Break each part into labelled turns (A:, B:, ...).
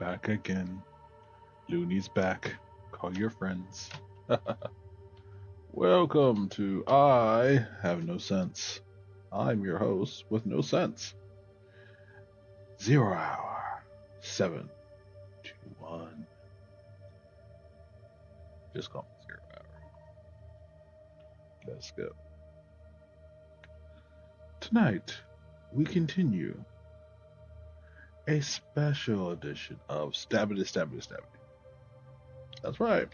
A: Back again. Looney's back. Call your friends. Welcome to I Have No Sense. I'm your host with no sense. 0 hour 721. Just call me 0 hour. Let's go. Tonight we continue a special edition of Stabbity Stabbity Stabbity. That's right.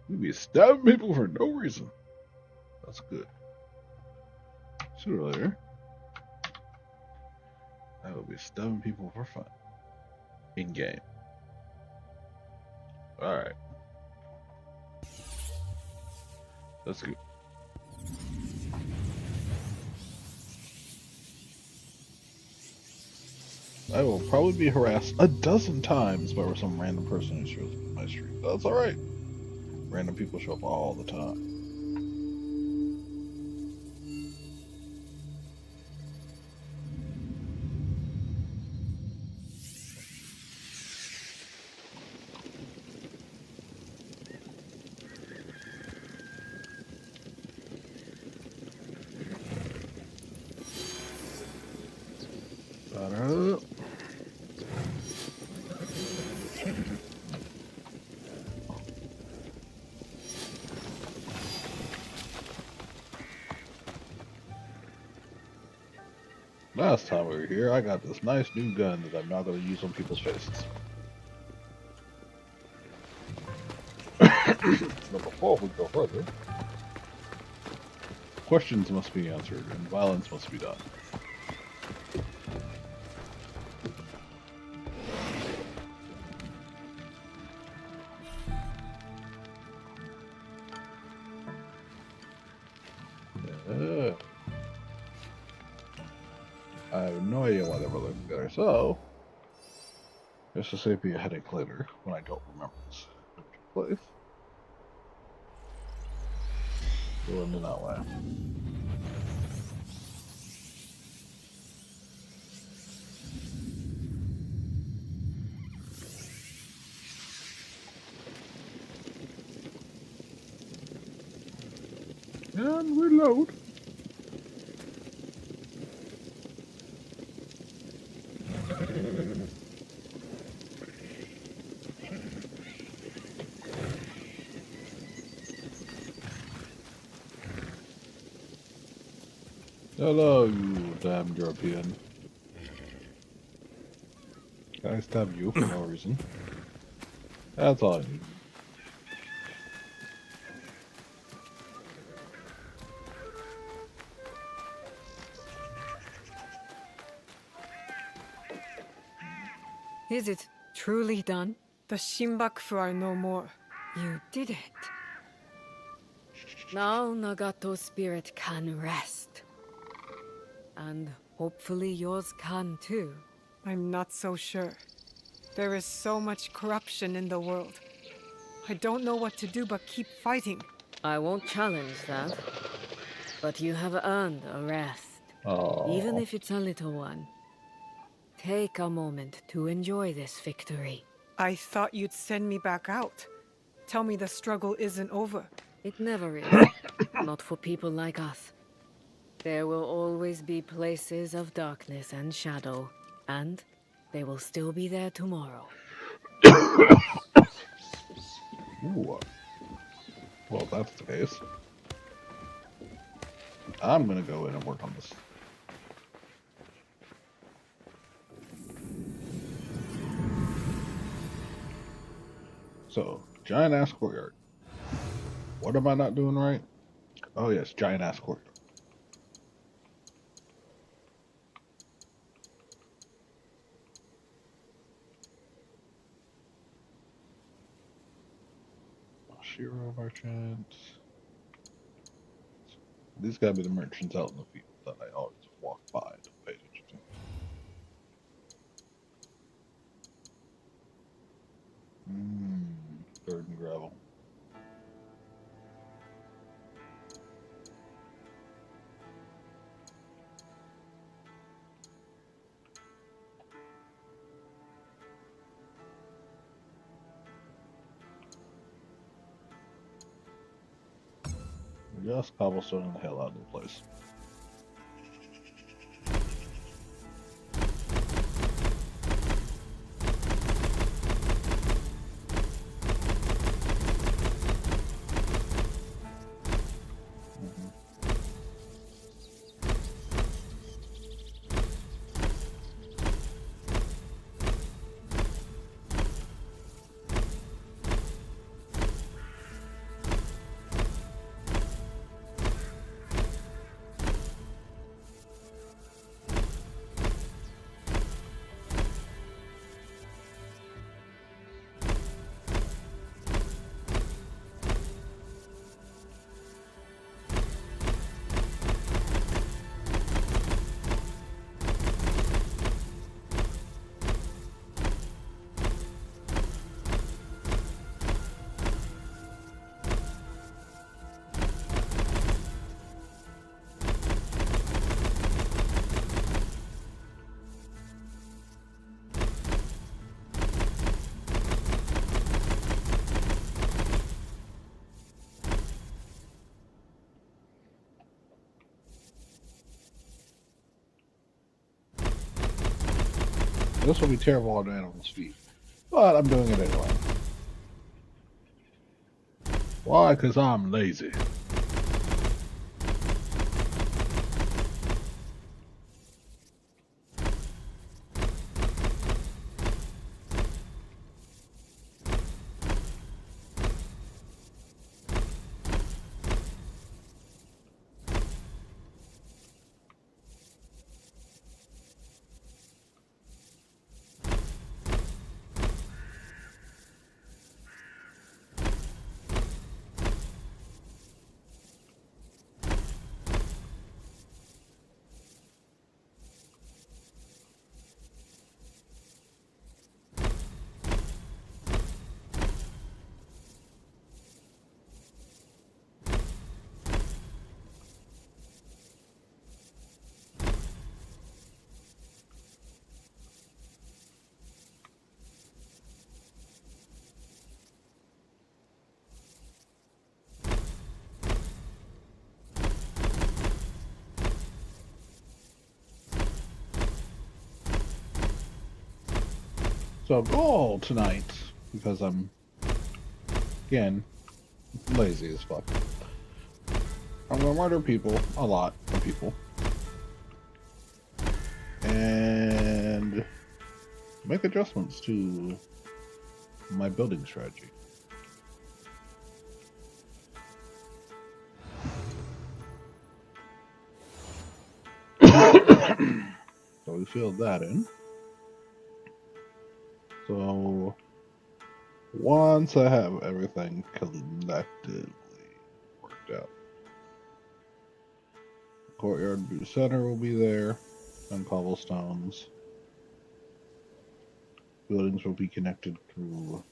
A: We be stabbing people for no reason. That's good. Sooner or later, I will be stabbing people for fun. In game. Alright. Let's go. I will probably be harassed a dozen times by some random person who shows up in my street. That's alright. Random people show up all the time. Ta-da. Last time we were here, I got this nice new gun that I'm now going to use on people's faces. But before we go further, questions must be answered and violence must be done. I have no idea why they were living together, so just to save me a headache later when I don't remember this place. We'll end it that way. And reload. Hello, you damned European. I stabbed you for no reason. That's all I need.
B: Is it truly done?
C: The Shinbakufu are no more.
B: You did it. Now Nagato's spirit can rest. And hopefully yours can too.
C: I'm not so sure. There is so much corruption in the world. I don't know what to do but keep fighting.
B: I won't challenge that. But you have earned a rest.
A: Oh.
B: Even if it's a little one. Take a moment to enjoy this victory.
C: I thought you'd send me back out. Tell me the struggle isn't over.
B: It never is. Not for people like us. There will always be places of darkness and shadow, and they will still be there tomorrow.
A: Ooh. Well, if that's the case, I'm gonna go in and work on this. So, giant ass courtyard. What am I not doing right? Oh yes, giant ass courtyard. Shiro merchant. These gotta be the merchants out in the field that I always walk by to pay attention to. Dirt and gravel. Just cobblestone the hell out of the place. This will be terrible on animals' feet, but I'm doing it anyway. Why? Because I'm lazy. So goal tonight, because I'm, again, lazy as fuck. I'm gonna murder people, a lot of people, and make adjustments to my building strategy. So we filled that in. So once I have everything collectively worked out, courtyard center will be there, and cobblestones. Buildings will be connected through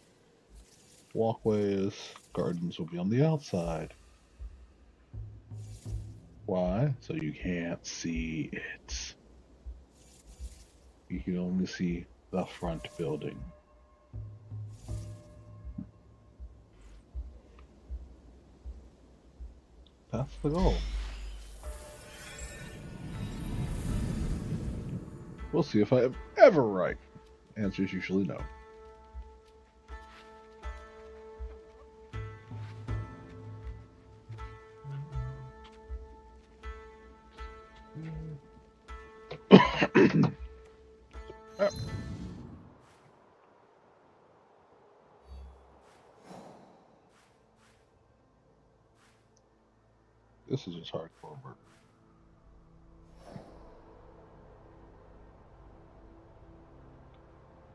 A: walkways. Gardens will be on the outside. Why? So you can't see it. You can only see the front building. That's the goal. We'll see if I am ever right. Answer is usually no. This is just hardcore murder.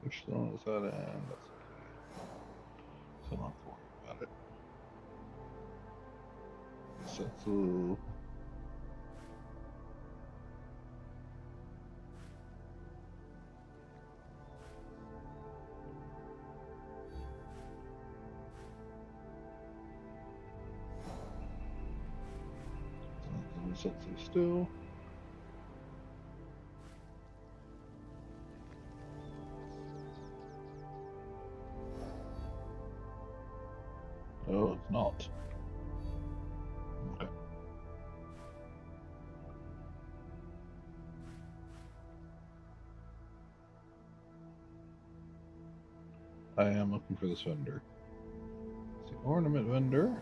A: Which stone is that in? That's okay. So not to worry about it. Setsu. Setsu still. Oh, it's not. Okay. I am looking for this vendor. It's the ornament vendor.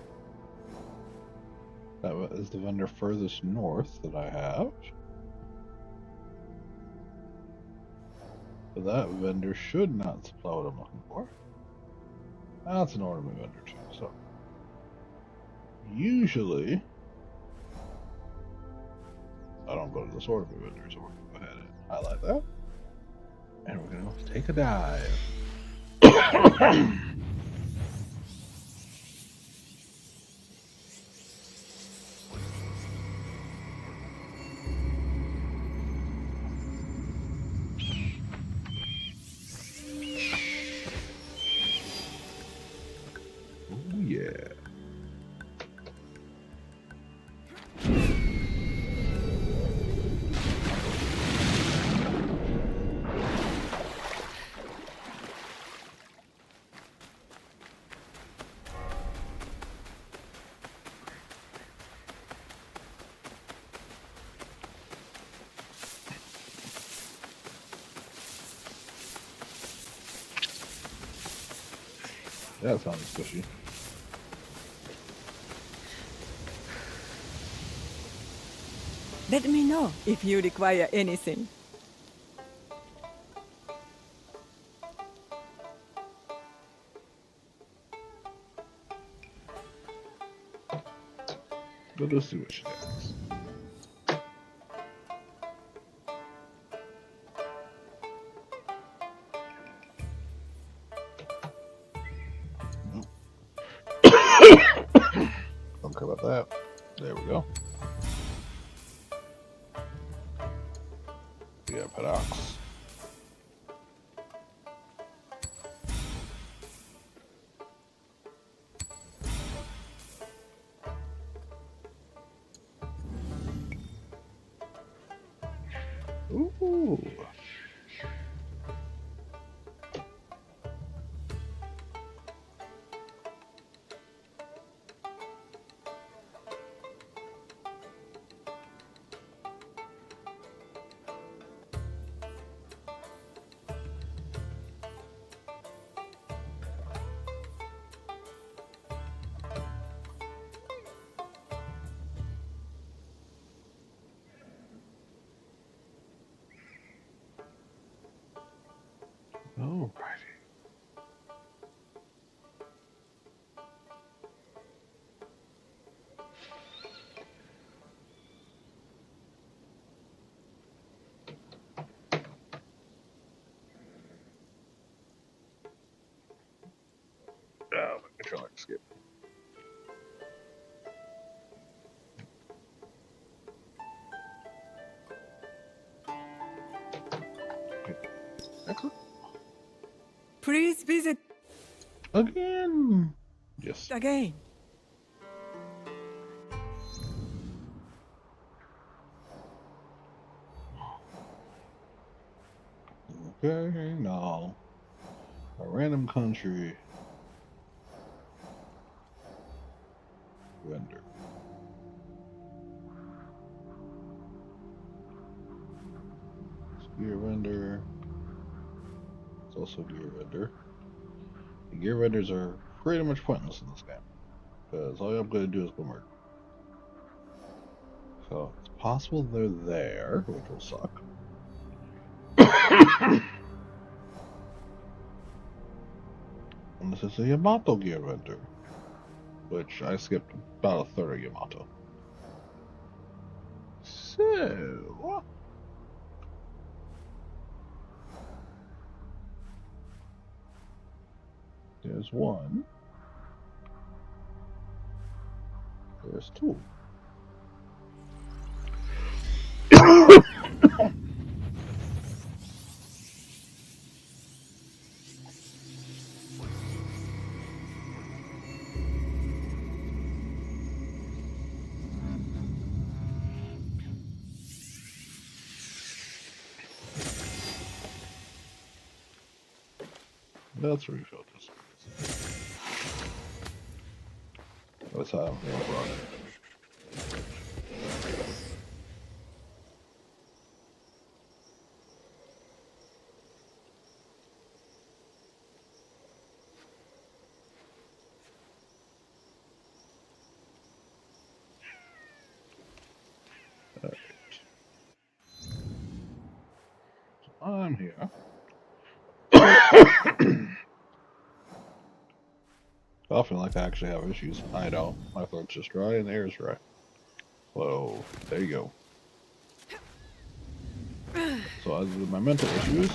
A: That is the vendor furthest north that I have. But that vendor should not supply what I'm looking for. That's an ornament vendor too, so usually I don't go to this ornament vendor, so we're gonna go ahead and highlight that. And we're gonna take a dive. Oh yeah. That sounds squishy.
D: Let me know if you require anything.
A: We'll just see what she does. Don't care about that. There we go. We got Padox. Ooh. Alrighty. Oh, my controller skip. Excellent.
D: Please visit
A: Again. Yes.
D: again.
A: Okay, no. A random country vendor. It's gear vendor. It's also gear vendor. The gear vendors are pretty much pointless in this game. Because all I'm going to do is go murder. So it's possible they're there, which will suck. And this is a Yamato gear vendor, which I skipped about a third of Yamato. So there's one. There's two. Let's refill this. Let's have one run. I'm here. I feel like I actually have issues. I don't. My throat's just dry and the air is dry. Whoa, there you go. So other than my mental issues,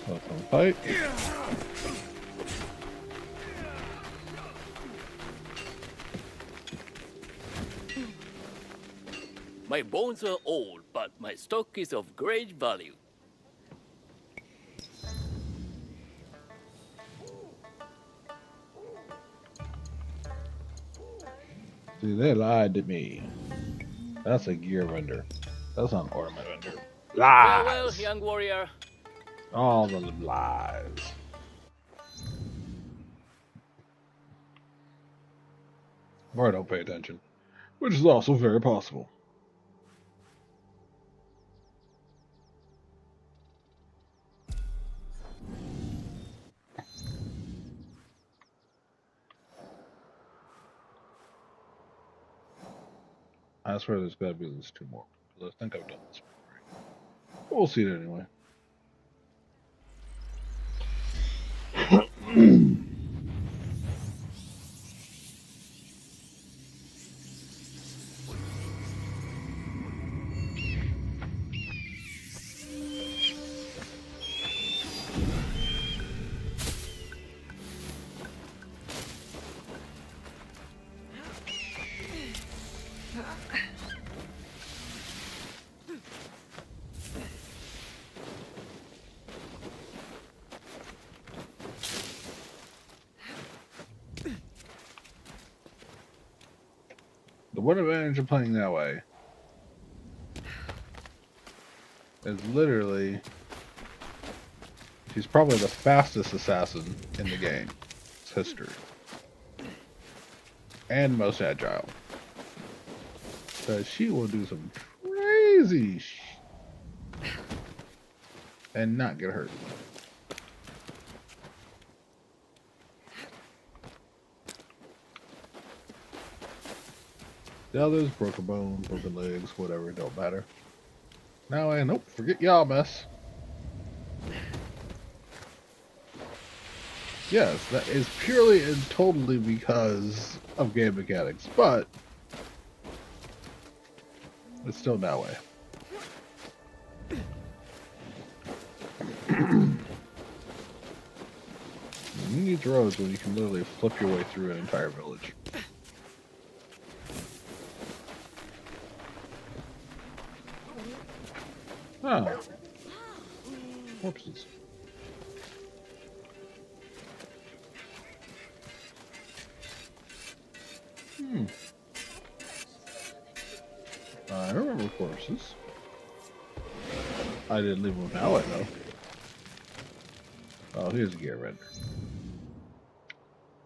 A: let's fight.
E: My bones are old, but my stock is of great value.
A: See, they lied to me. That's a gear vendor. That's not an ornament vendor.
E: Farewell,
A: Lies!
E: young warrior.
A: All the lies. Or I don't pay attention. Which is also very possible. I swear there's gotta be at least 2 more. I think I've done this one. We'll see it anyway. The one advantage of playing that way is literally she's probably the fastest assassin in the game's history. And most agile. Because she will do some crazy and not get hurt. The others, broken bones, broken legs, whatever, don't matter. Now I nope, forget y'all mess. Yes, that is purely and totally because of game mechanics, but it's still that way. You need roads when you can literally flip your way through an entire village. Oh. Corpses. I remember corpses. I didn't leave them with Ally though. Oh, here's a gear render.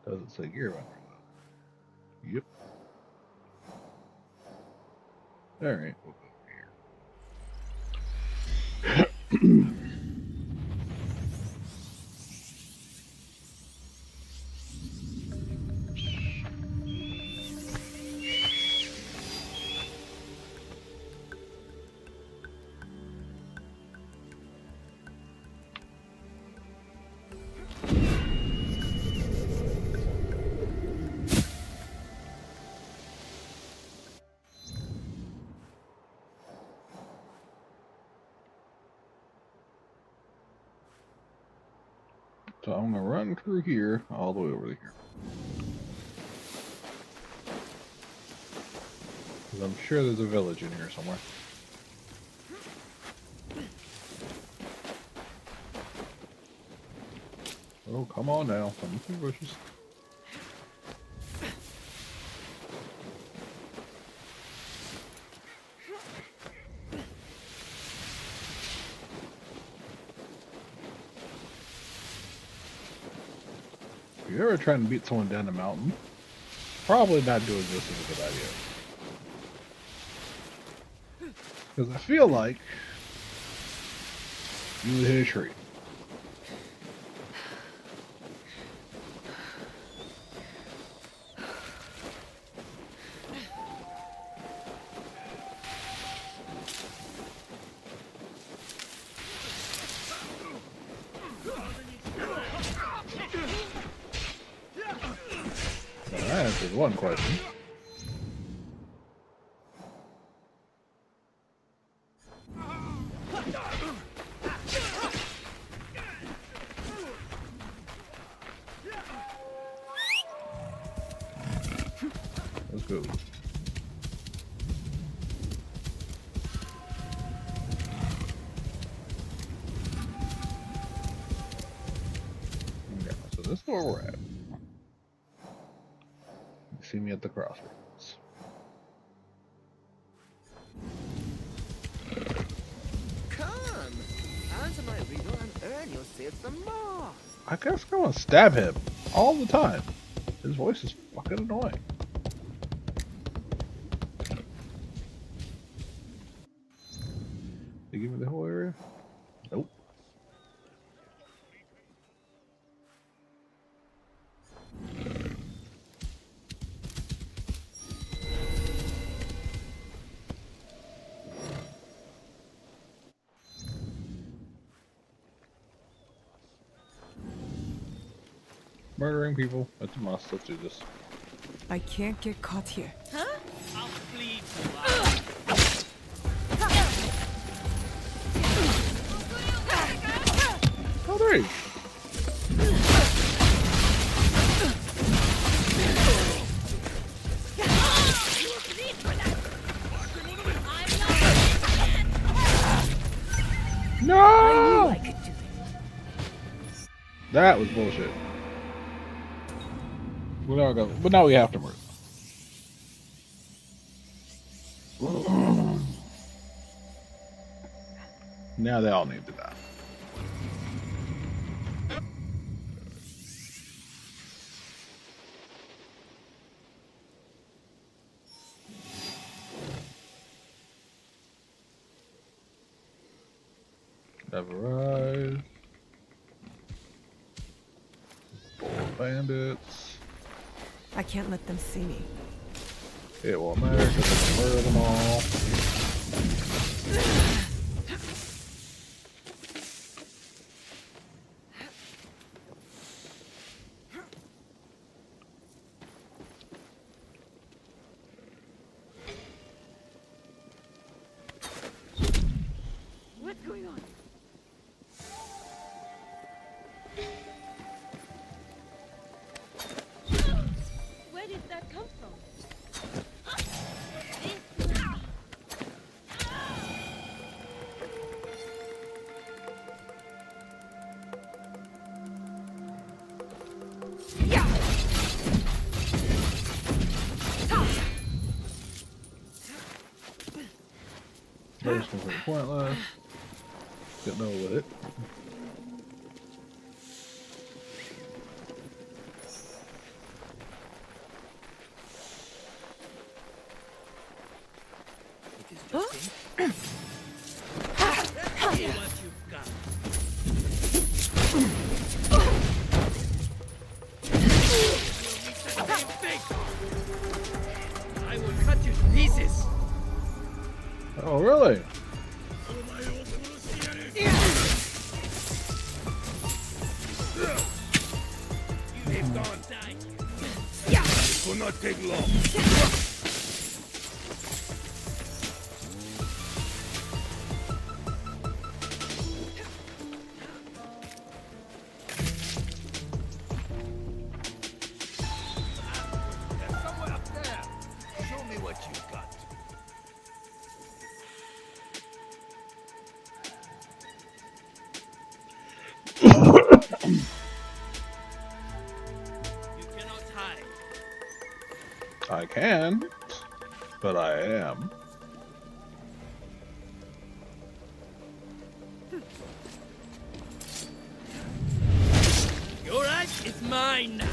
A: Doesn't say gear render though. Yep. Alright, we'll go over here. So I'm gonna run through here all the way over here. Because I'm sure there's a village in here somewhere. Oh, come on now. Come through the bushes. If you're ever trying to beat someone down a mountain, probably not doing this is a good idea. Because I feel like You would hit a tree. Well, that answers one question. Let's go. Yeah, so this is where we're at. You see me at the crossroads.
F: Come, answer my riddle and earn yourself some more.
A: I guess I'm gonna stab him all the time. His voice is fucking annoying. They give me the whole area? Nope. Murdering people. That's a must. Let's do this.
C: I can't get caught here.
E: I'll bleed you out.
A: Oh, there you go. No! That was bullshit. We're not gonna, but now we have to murder. Now they all need to die. Never rise. 4 bandits.
C: I can't let them see me.
A: It won't matter because I can murder them all.
B: What's going on? Where did that come from?
A: There's completely pointless. Getting over with it.
F: It is nothing.
E: See what you've got. You'll meet the same fate. I will cut you to pieces.
A: Oh, really?
E: They've gone. Die. It will not take long. There's someone up there. Show me what you've got. You cannot hide.
A: I can, but I am.
E: Your right is mine now.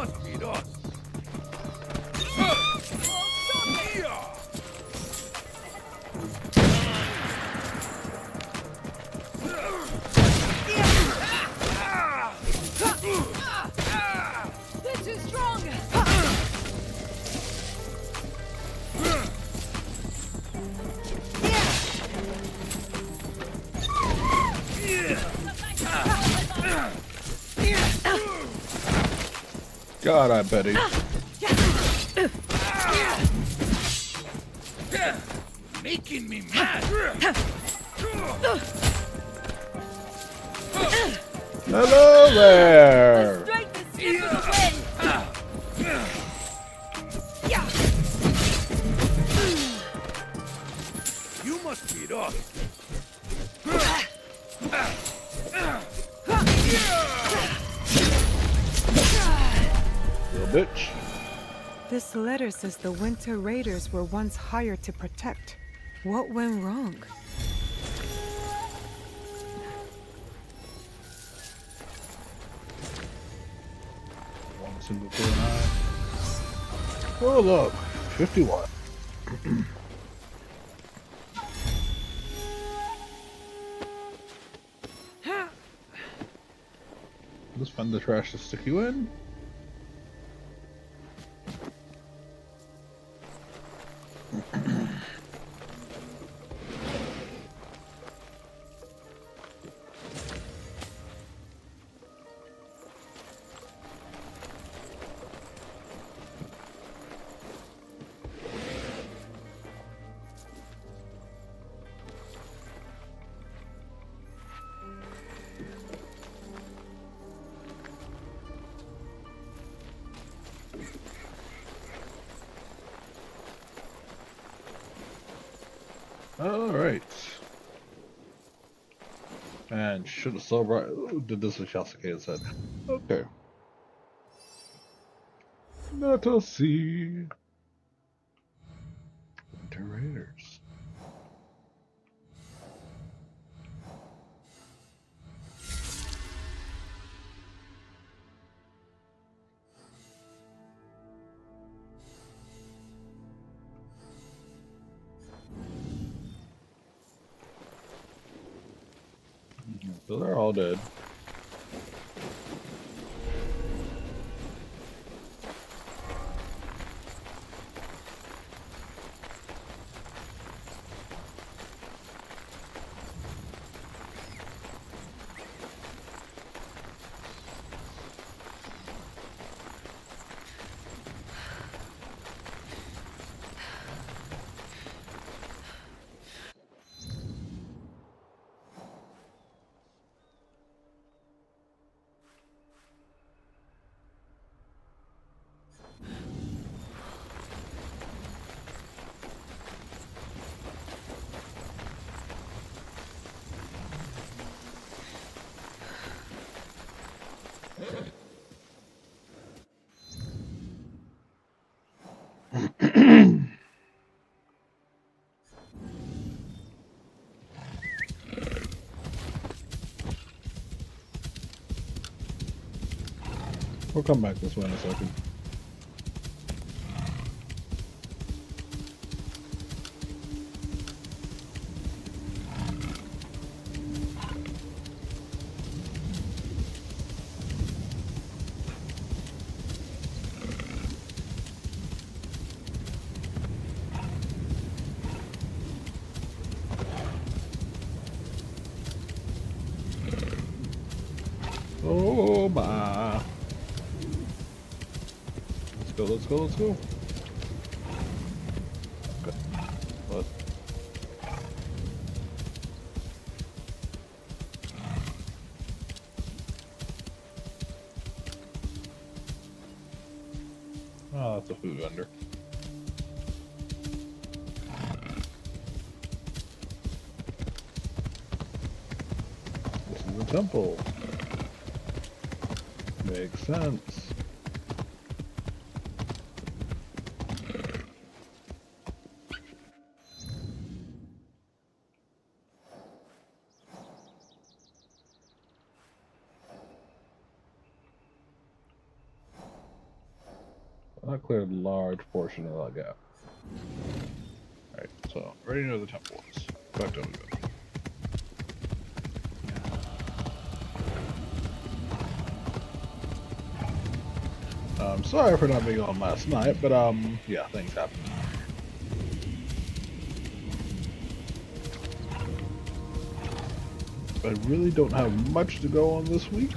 E: must beat us.
B: They're too strong!
A: God, I bet he.
E: Making me mad.
A: Hello there!
B: Strength is slip of the wind!
E: You must beat us.
A: Little bitch.
C: This letter says the Winter Raiders were once hired to protect. What went wrong?
A: One single 49. Oh look, 51. Let's find the trash to stick you in. Alright. And should have saw right. Ooh, did this with Shasuke said. Okay. Let us see. Winter Raiders. So they're all dead. We'll come back this way in a second. Oh my. Let's go, let's go, let's go. Okay. What? Oh, that's a food vendor. This is a temple. Makes sense. That cleared a large portion of that gap. Alright, so already know the temple is. Back down we go. I'm sorry for not being on last night, but yeah, things happen. I really don't have much to go on this week.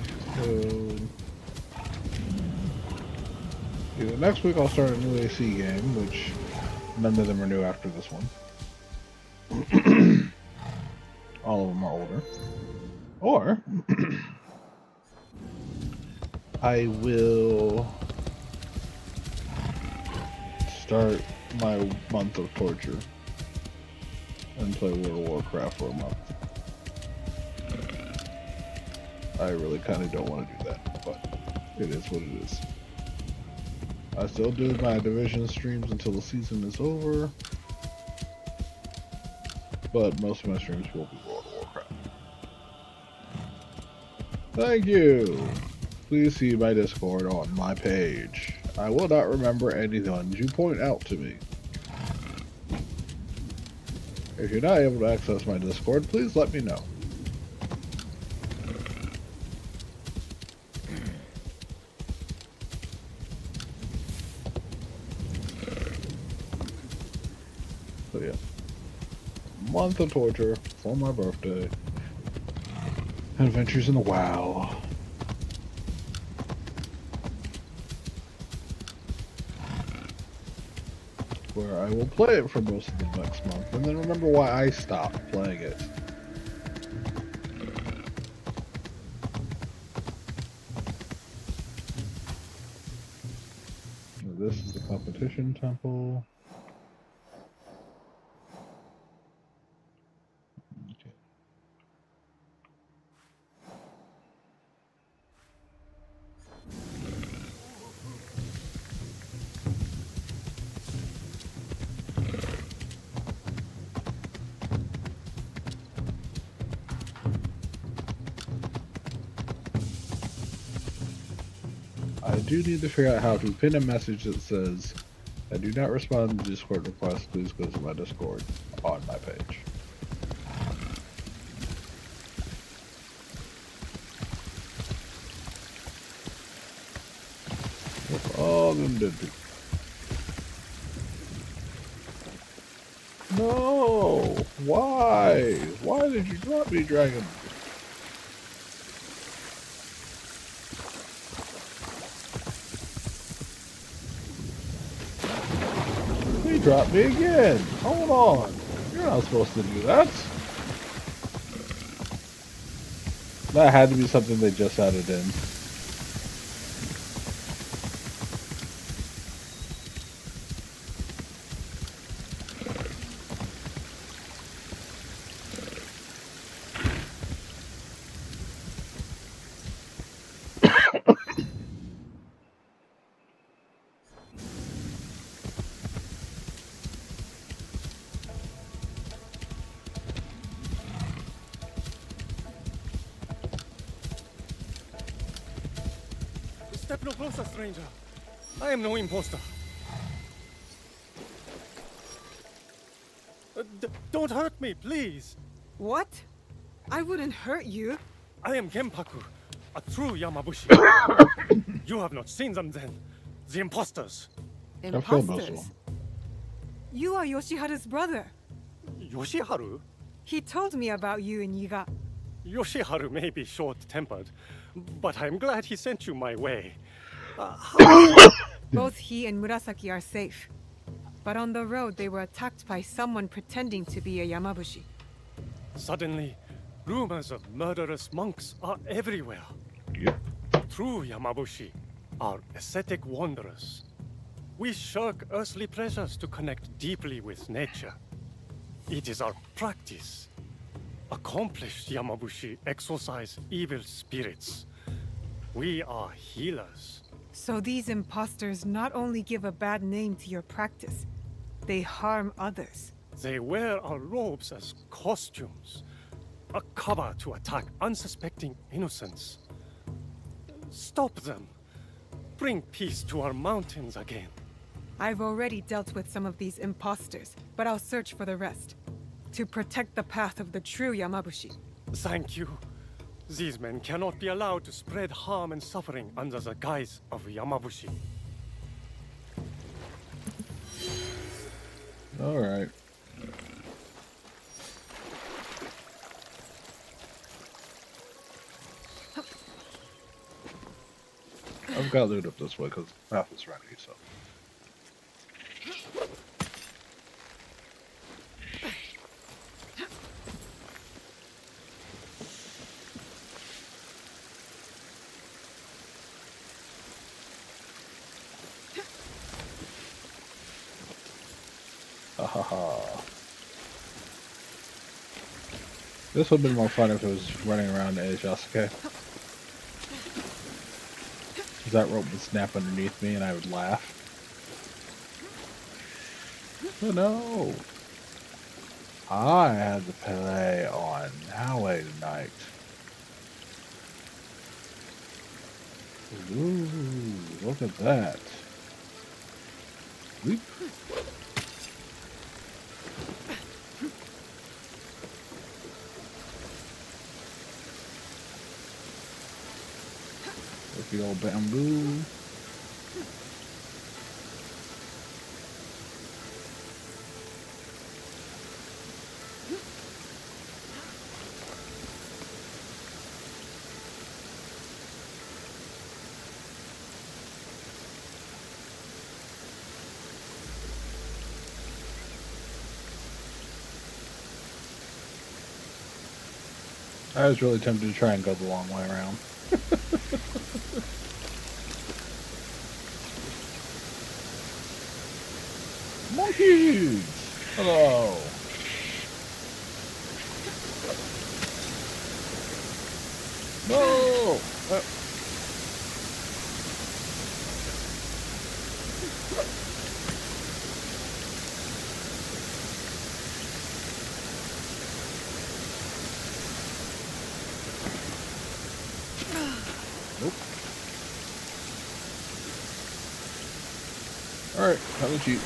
A: Either next week I'll start a new AC game, which none of them are new after this one. All of them are older. Or I will start my month of torture and play World of Warcraft for a month. I really kind of don't want to do that, but it is what it is. I still do my Division streams until the season is over, but most of my streams will be World of Warcraft. Thank you! Please see my Discord on my page. I will not remember any ones you point out to me. If you're not able to access my Discord, please let me know. So yeah, month of torture for my birthday. Adventures in the WoW. Where I will play it for most of the next month, and then remember why I stopped playing it. This is the competition temple. Okay. I do need to figure out how to pin a message that says, I do not respond to Discord requests, please go to my Discord on my page. That's all I'm gonna do. No! Why? Why did you drop me, dragon? He dropped me again! Hold on! You're not supposed to do that! That had to be something they just added in.
E: Step no closer, stranger. I am no imposter. Don't hurt me, please.
C: What? I wouldn't hurt you.
E: I am Genpaku, a true Yamabushi. You have not seen them then. The imposters.
A: I filmed this
C: Imposters.
A: one.
C: You are Yoshiharu's brother.
E: Yoshiharu?
C: He told me about you in Yiga.
E: Yoshiharu may be short-tempered, but I'm glad he sent you my way.
C: Both he and Murasaki are safe. But on the road, they were attacked by someone pretending to be a Yamabushi.
E: Suddenly, rumors of murderous monks are everywhere.
A: Yep.
E: True Yamabushi are ascetic wanderers. We shirk earthly pleasures to connect deeply with nature. It is our practice. Accomplished Yamabushi exorcise evil spirits. We are healers.
C: So these imposters not only give a bad name to your practice, they harm others.
E: They wear our robes as costumes, a cover to attack unsuspecting innocents. Stop them. bring peace to our mountains again.
C: I've already dealt with some of these imposters, but I'll search for the rest. To protect the path of the true Yamabushi.
E: Thank you. These men cannot be allowed to spread harm and suffering under the guise of Yamabushi.
A: Alright. I've got to loot up this way because the path is ready, so. Ha. This would have been more fun if it was running around Edge Yasuke. That rope would snap underneath me and I would laugh. Oh no! I had to play on Highway tonight. Ooh, look at that. Weep. The old bamboo. I was really tempted to try and go the long way around. Monkeys! Hello! No! Nope. Alright, have a cheat.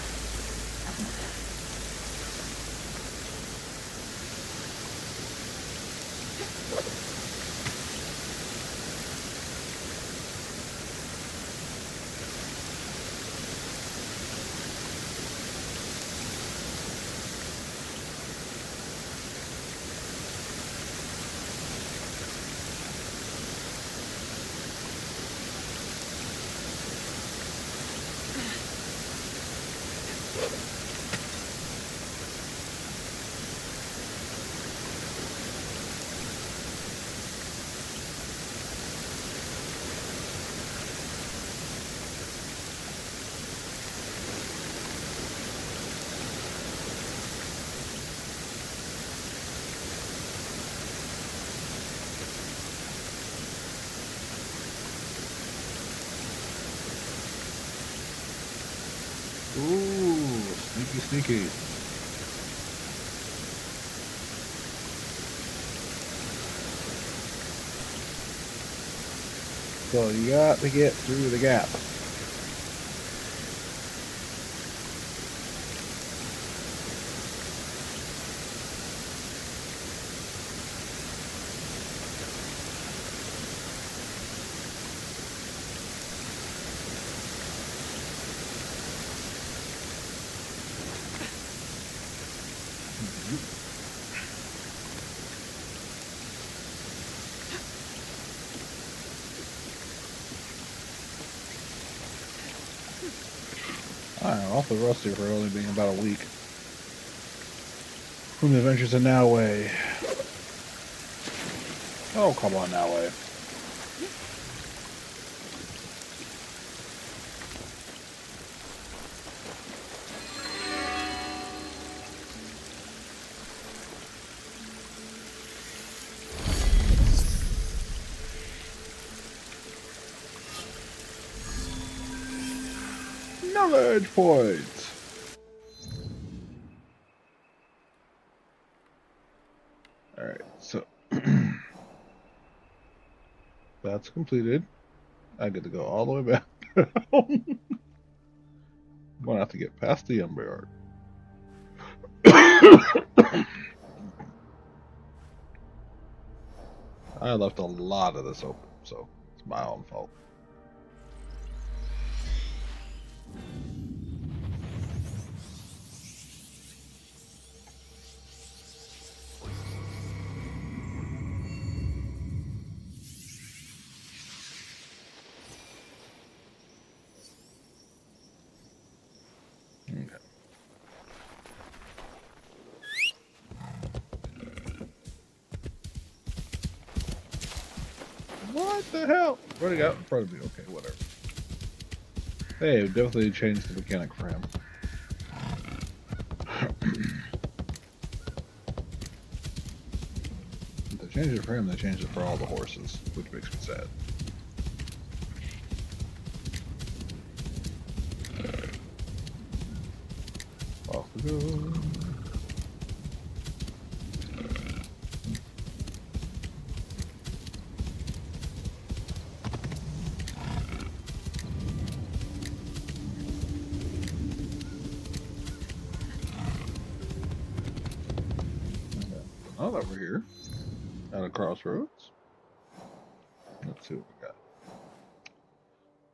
A: Ooh, sneaky. So you got to get through the gap. I'm awfully rusty for only being about a week from the Adventures in Noway. Oh, come on, Noway. Knowledge points. Alright, so that's completed. I get to go all the way back. I'm gonna have to get past the umber yard. I left a lot of this open, so it's my own fault. Okay. What the hell? Where'd it go? In front of me. Okay, whatever. Hey, definitely changed the mechanic for him. If they changed it for him, they changed it for all the horses, which makes me sad. Off we go. Oh, over here at a crossroads. Let's see what we got.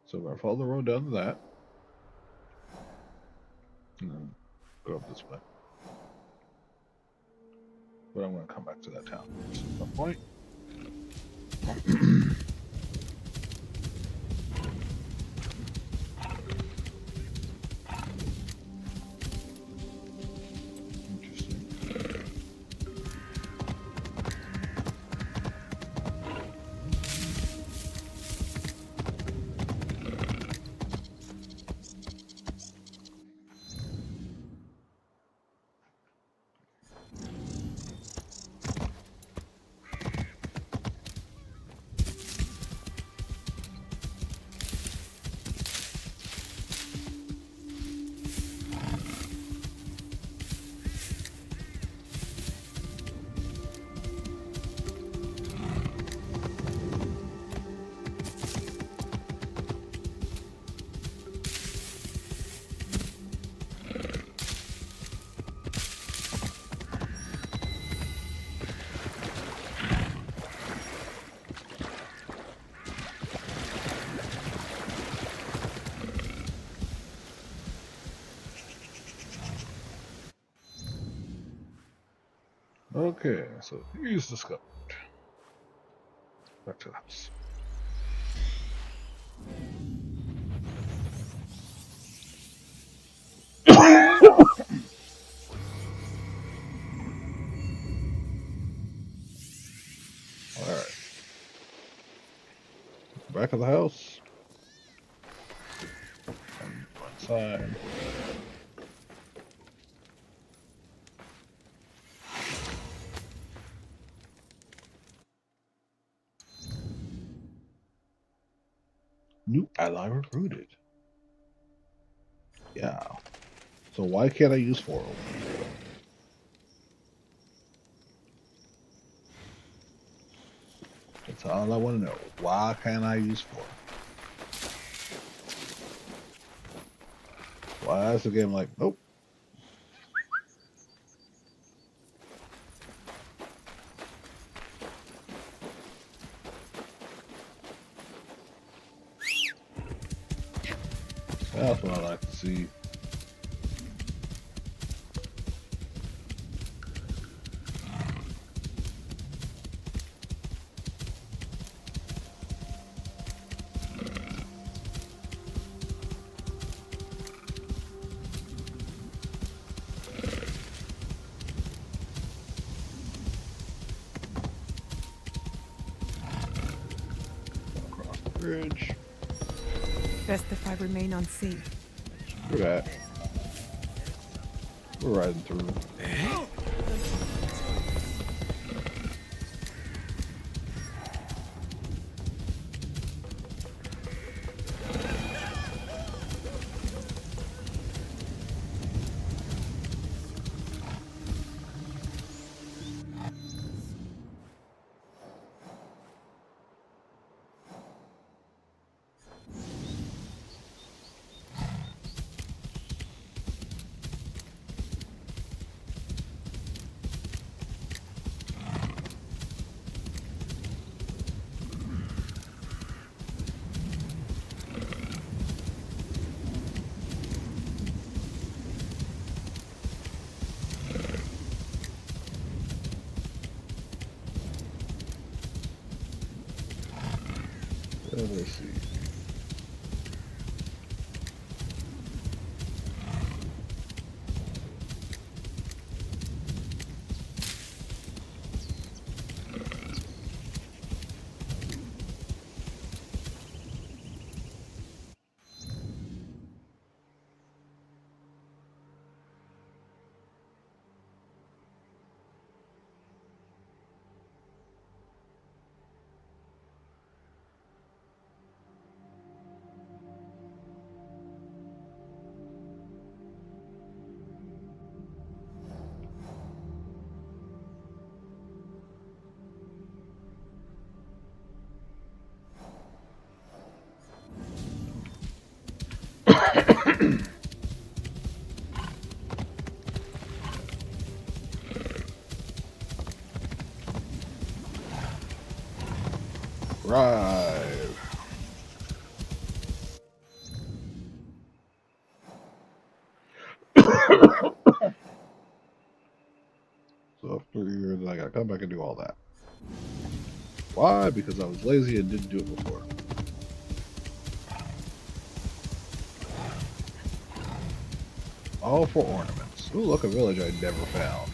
A: So we're gonna follow the road down to that. And then go up this way. But I'm gonna come back to that town at some point. Interesting. Okay, so here's discovered. Back to the house. Alright. Back of the house. And inside. New ally recruited. Yeah. So why can't I use 4 of them? That's all I want to know. Why can't I use 4? Why is the game like, nope. That's what I like to see. Across the bridge.
C: Best if I remain unseen.
A: Look at that. We're riding through. Let's see. Drive. So after years, I gotta come back and do all that. Why? Because I was lazy and didn't do it before. All for ornaments. Ooh, look, a village I never found.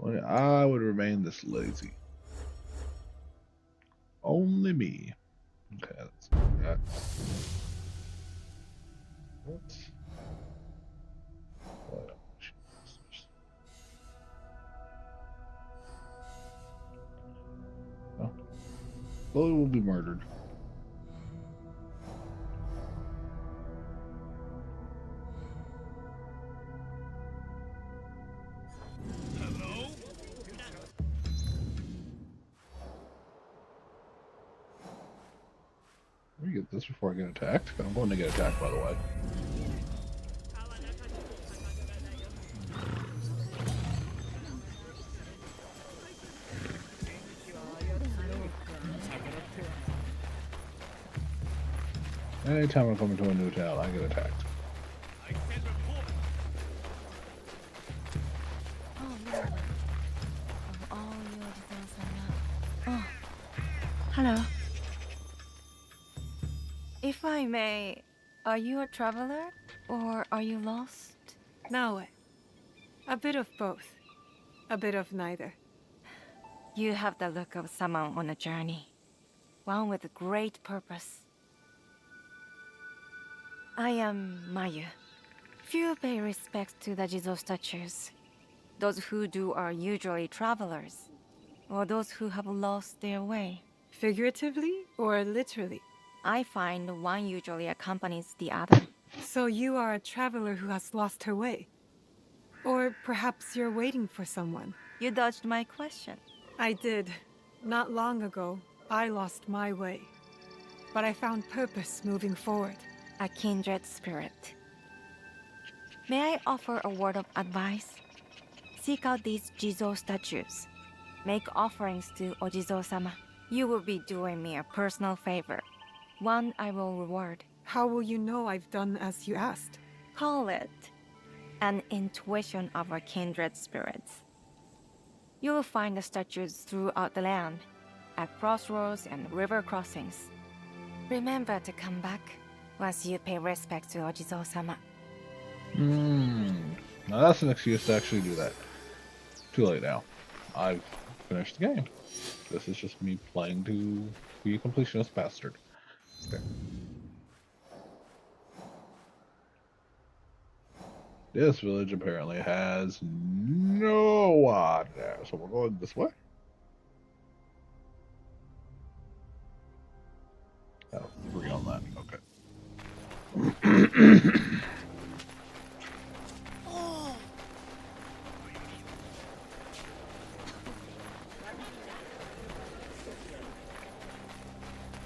A: Only I would remain this lazy. Only me. Okay, let's do that. What? Oh. Chloe will be murdered. Let me get this before I get attacked. I'm going to get attacked, by the way. Anytime I come into a new town, I get attacked.
G: Oh, hello. If I may, are you a traveler or are you lost?
C: Now, a bit of both. A bit of neither.
G: You have the look of someone on a journey. One with a great purpose. I am Mayu. Few pay respect to the Jizo statues. Those who do are usually travelers, or those who have lost their way.
C: Figuratively or literally?
G: I find one usually accompanies the other.
C: So you are a traveler who has lost her way? Or perhaps you're waiting for someone?
G: You dodged my question.
C: I did. Not long ago, I lost my way. But I found purpose moving forward.
G: A kindred spirit. May I offer a word of advice? Seek out these Jizo statues. Make offerings to Ojizo-sama. You will be doing me a personal favor. One I will reward.
C: How will you know I've done as you asked?
G: Call it an intuition of our kindred spirits. You will find the statues throughout the land, at crossroads and river crossings. Remember to come back once you pay respect to Ojizo-sama.
A: Now that's an excuse to actually do that. Too late now. I've finished the game. This is just me playing to be a completionist bastard. Okay. This village apparently has no one there, so we're going this way. Oh, 3 on that. Okay.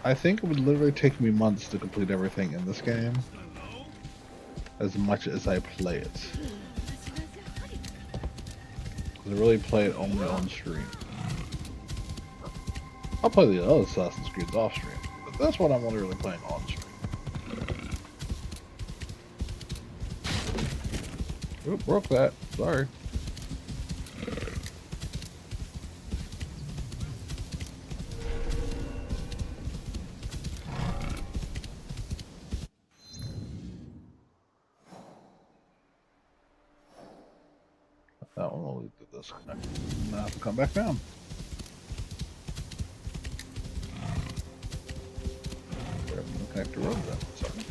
A: I think it would literally take me months to complete everything in this game, as much as I play it. Because I really play it only on stream. I'll play the other Assassin's Creed off stream, but that's what I'm only really playing on stream. Oop, broke that. Sorry. That one will lead to this one. Now I have to come back down. We're going to connect the road then. Sorry.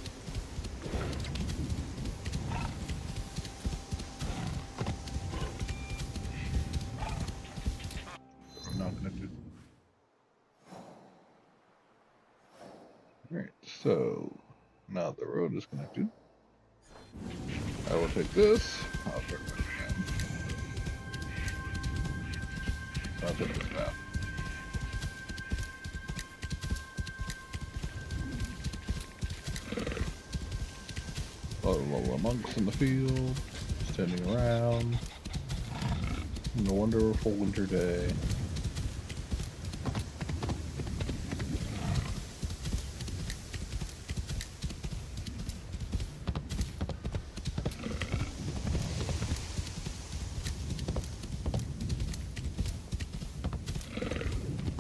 A: We're not connected. Alright, so now the road is connected. I will take this. I'll start it again. I'll take this path. A lot of monks in the field, standing around on a wonderful winter day.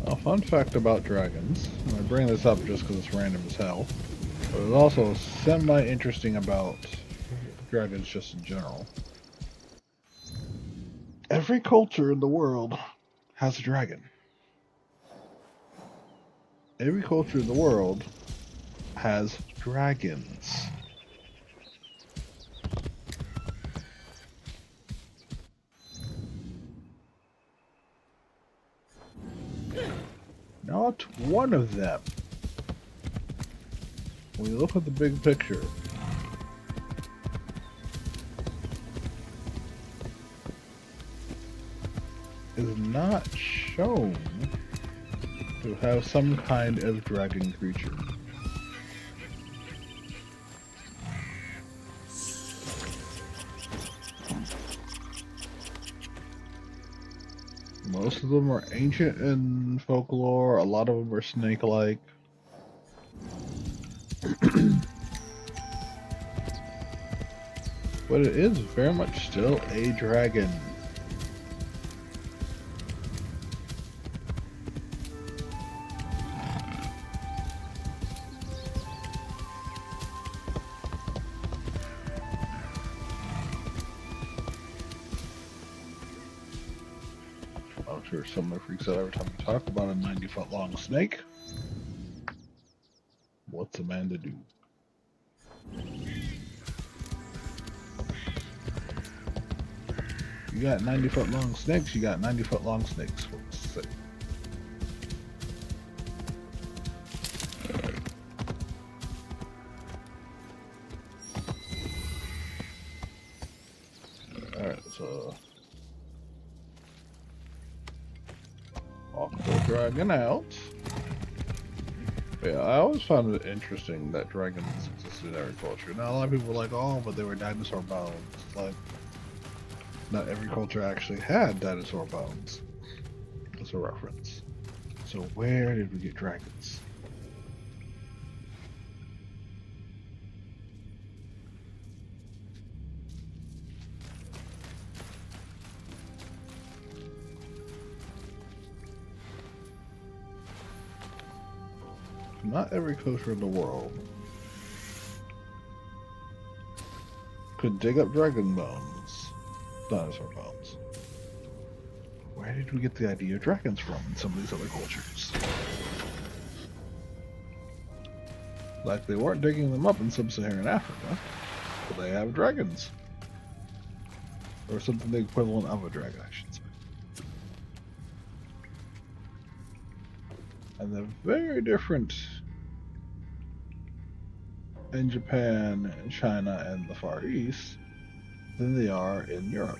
A: A fun fact about dragons, and I bring this up just because it's random as hell, but it's also semi-interesting about dragons just in general. Every culture in the world has a dragon. Every culture in the world has dragons. Not one of them. When you look at the big picture, is not shown to have some kind of dragon creature. Most of them are ancient in folklore, a lot of them are snake-like. But it is very much still a dragon. I'm sure someone freaks out every time we talk about a 90-foot long snake. What's a man to do? You got 90-foot long snakes, you got 90-foot long snakes. What's to say? Alright, so walk the dragon out. Yeah, I always found it interesting that dragons existed in every culture. Now, a lot of people were like, oh, but they were dinosaur bones. It's like, not every culture actually had dinosaur bones as a reference. So where did we get dragons? Not every culture in the world could dig up dragon bones, dinosaur bones. Where did we get the idea of dragons from in some of these other cultures? Like they weren't digging them up in sub-Saharan Africa, but they have dragons. Or something the equivalent of a dragon, I should say. And they're very different in Japan, and China, and the Far East than they are in Europe.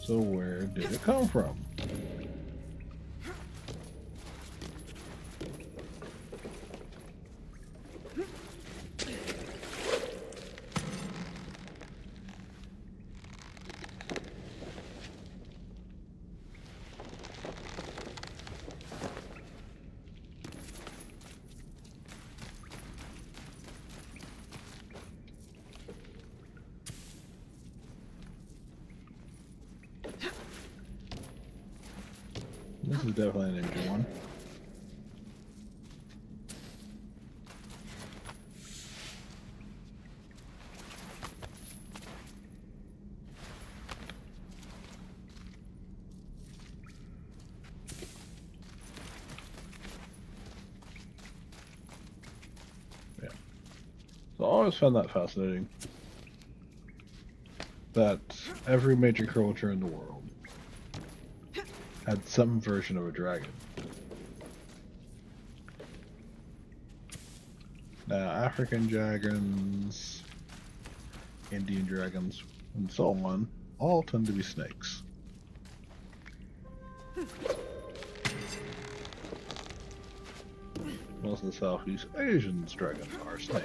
A: So where did it come from? is definitely an Indian one. Yeah. So I always found that fascinating. That every major culture in the world had some version of a dragon. Now, African dragons, Indian dragons, and so on, all tend to be snakes. Most of the Southeast Asians' dragons are snake.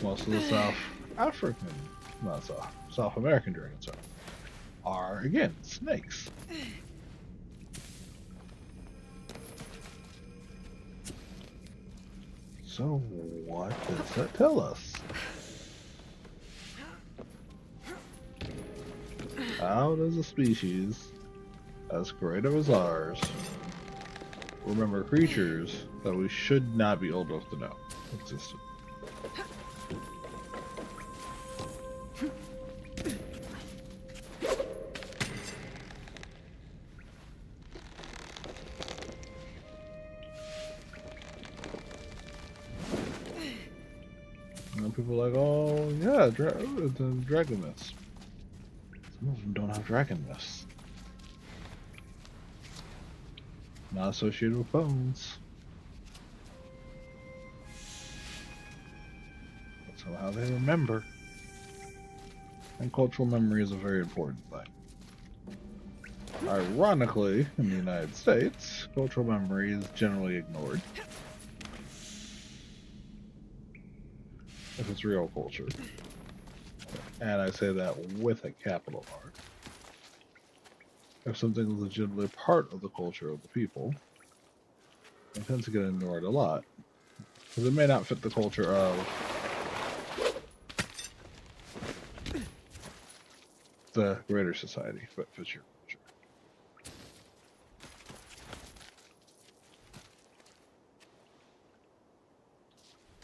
A: Most of the South African, not South American dragons are again snakes. So what does that tell us? How does a species as creative as ours remember creatures that we should not be old enough to know existed? And people are like, oh yeah, the dragon myths. Some of them don't have dragon myths. Not associated with bones. But somehow they remember. And cultural memory is a very important thing. Ironically, in the United States, cultural memory is generally ignored. If it's real culture. And I say that with a capital R. If something is legitimately part of the culture of the people, it tends to get ignored a lot. Because it may not fit the culture of the greater society, but fits your culture.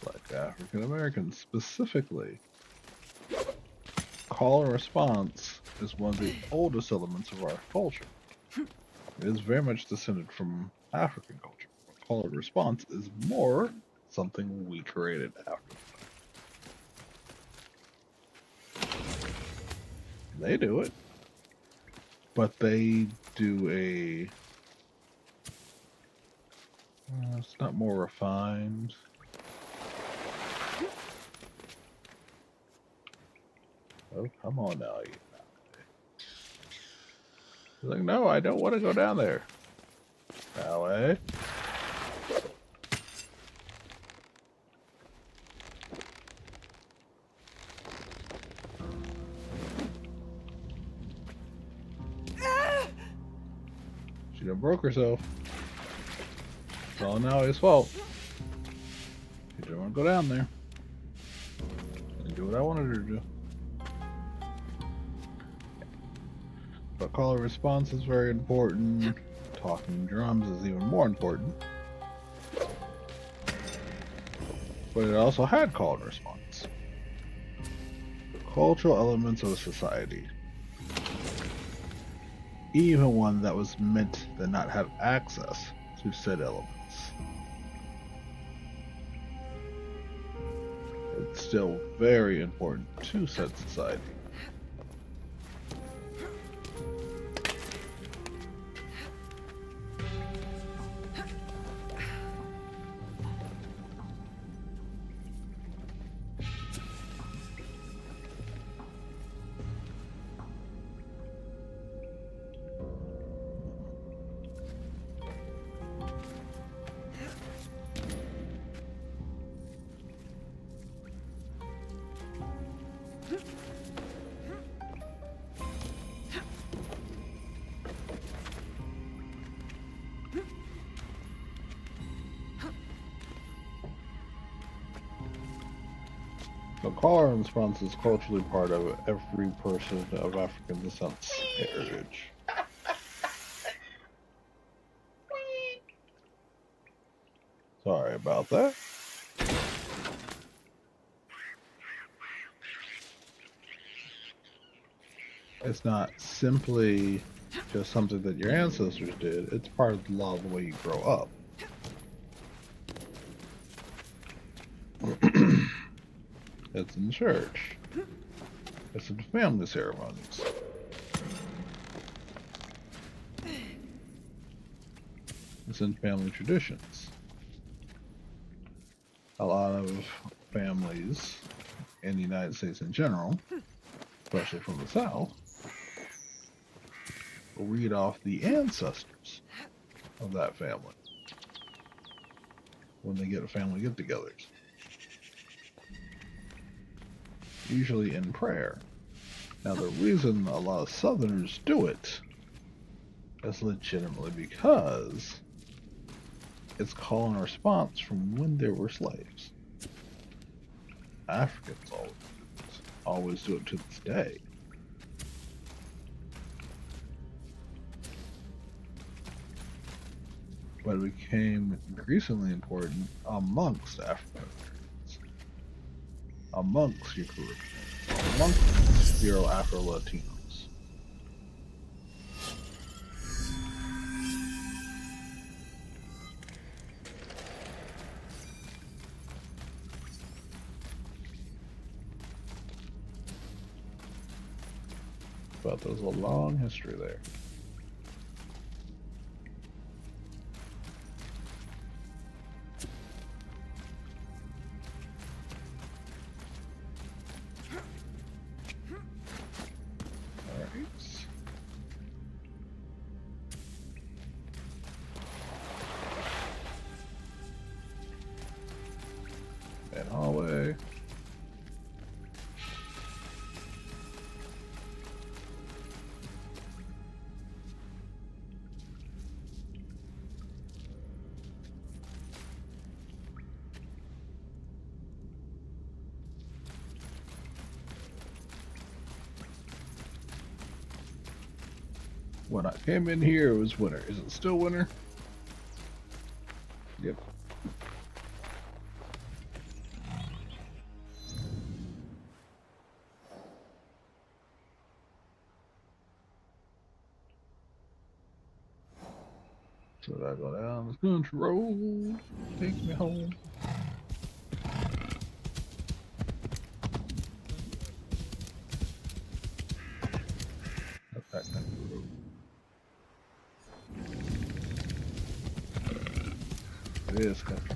A: Like African Americans specifically. Call and response is one of the oldest elements of our culture. It is very much descended from African culture. Call and response is more something we created after. They do it, but they do it's not more refined. Oh, come on now, you. He's like, no, I don't want to go down there. Ballet. She done broke herself. It's all now his fault. She didn't want to go down there. Didn't do what I wanted her to do. But call and response is very important. Talking drums is even more important. But it also had call and response. Cultural elements of a society. Even one that was meant to not have access to said elements. It's still very important to said society. So call and response is culturally part of every person of African descent's heritage. Sorry about that. It's not simply just something that your ancestors did. It's part of the law of the way you grow up. It's in church. It's in family ceremonies. It's in family traditions. A lot of families in the United States in general, especially from the South, will read off the ancestors of that family when they get a family get-togethers. Usually in prayer. Now the reason a lot of Southerners do it is legitimately because it's call and response from when there were slaves. Africans always do it to this day. But it became increasingly important amongst African Americans, amongst your Caribbeans, amongst your Afro-Latinos. But there's a long history there. And hallway. When I came in here, it was winter. Is it still winter? Yep. So I go down this country road, takes me home. That's that country road. It is country.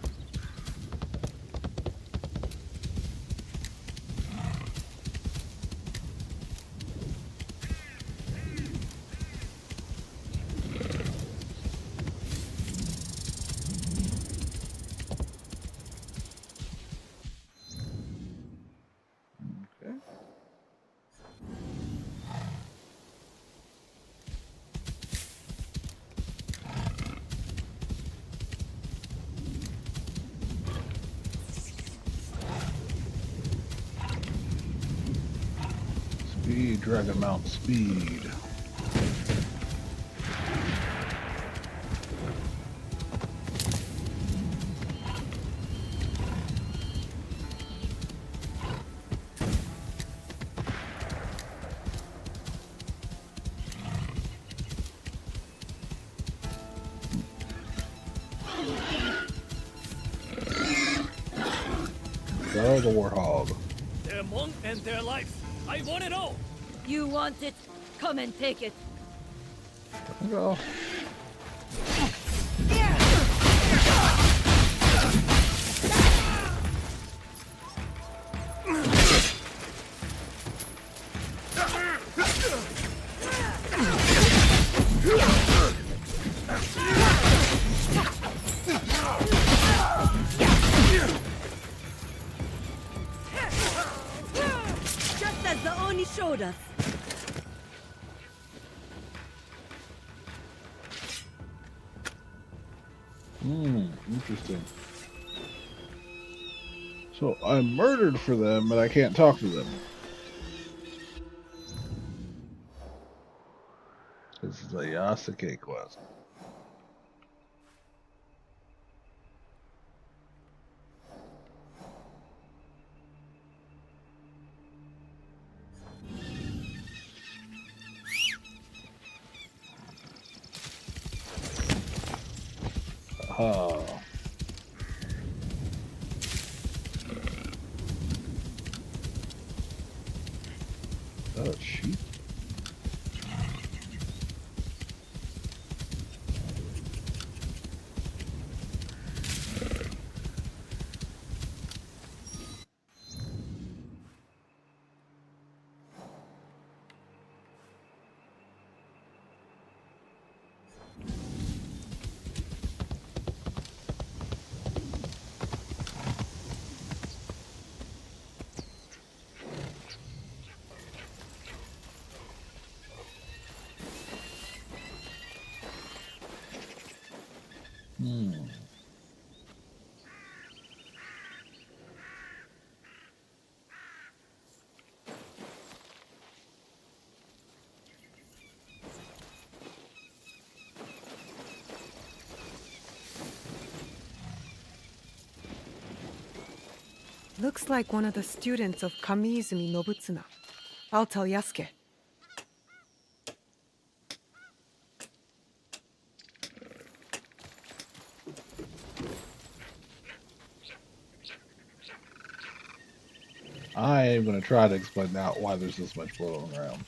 A: Okay. Speed, Dragon Mount speed. Go the Warthog.
H: Their monk and their life. I want it all.
I: You want it? Come and take it.
A: Go.
I: Just as the Oni showed us.
A: Interesting. So I'm murdered for them, but I can't talk to them. This is a Yasuke quest. Oh. Is that a sheep?
C: Looks like one of the students of Kamiizumi Nobutsuna. I'll tell Yasuke.
A: I am going to try to explain out why there's this much blood on the ground.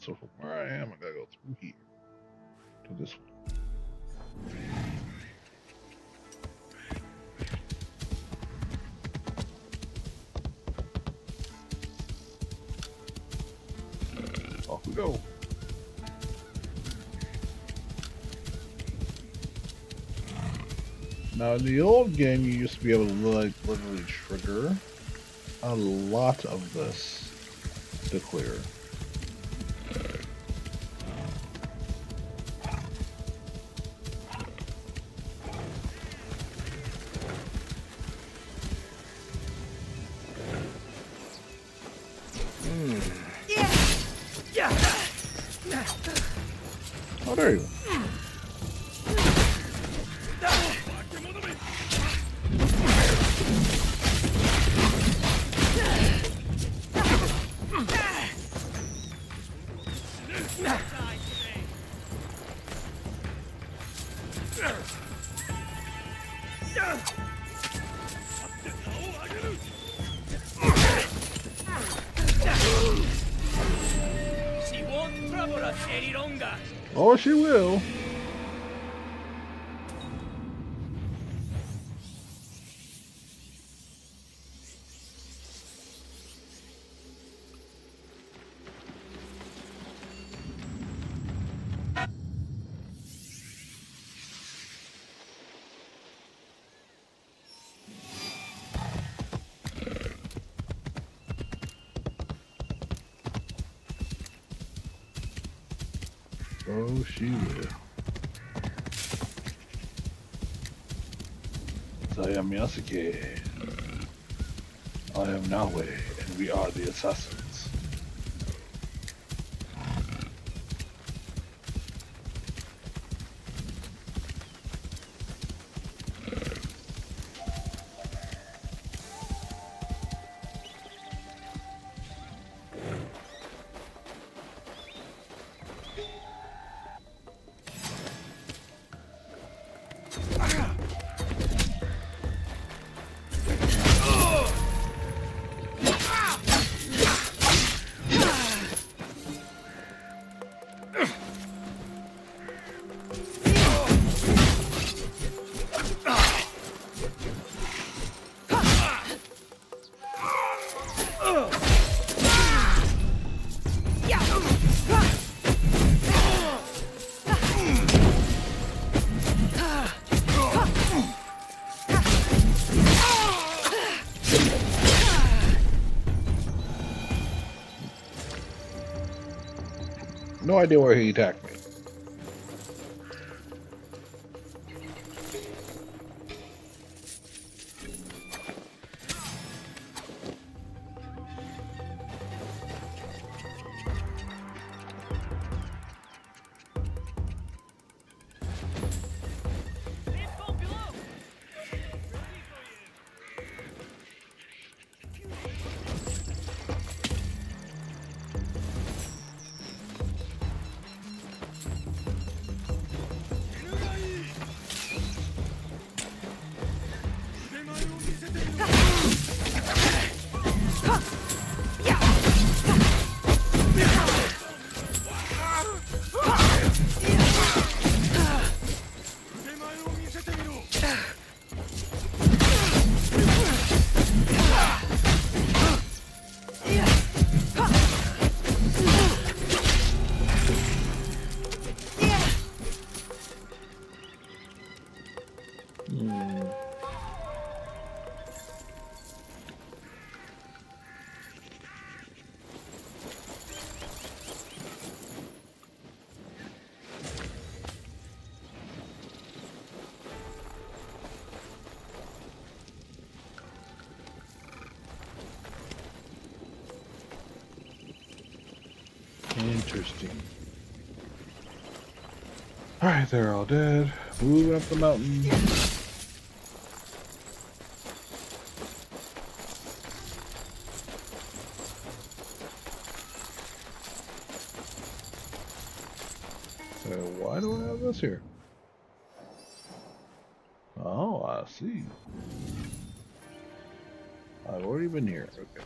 A: So from where I am, I gotta go through here to this one. Off we go. Now in the old game, you used to be able to literally trigger a lot of this to clear. Oh, there you go.
H: She won't trouble us any longer.
A: Oh, she will. Oh, she will. I am Yasuke. I am Nawe, and we are the assassins. No idea where he attacked me. Interesting. Alright, they're all dead. Moving up the mountain. So why do I have this here? Oh, I see. I've already been here. Okay.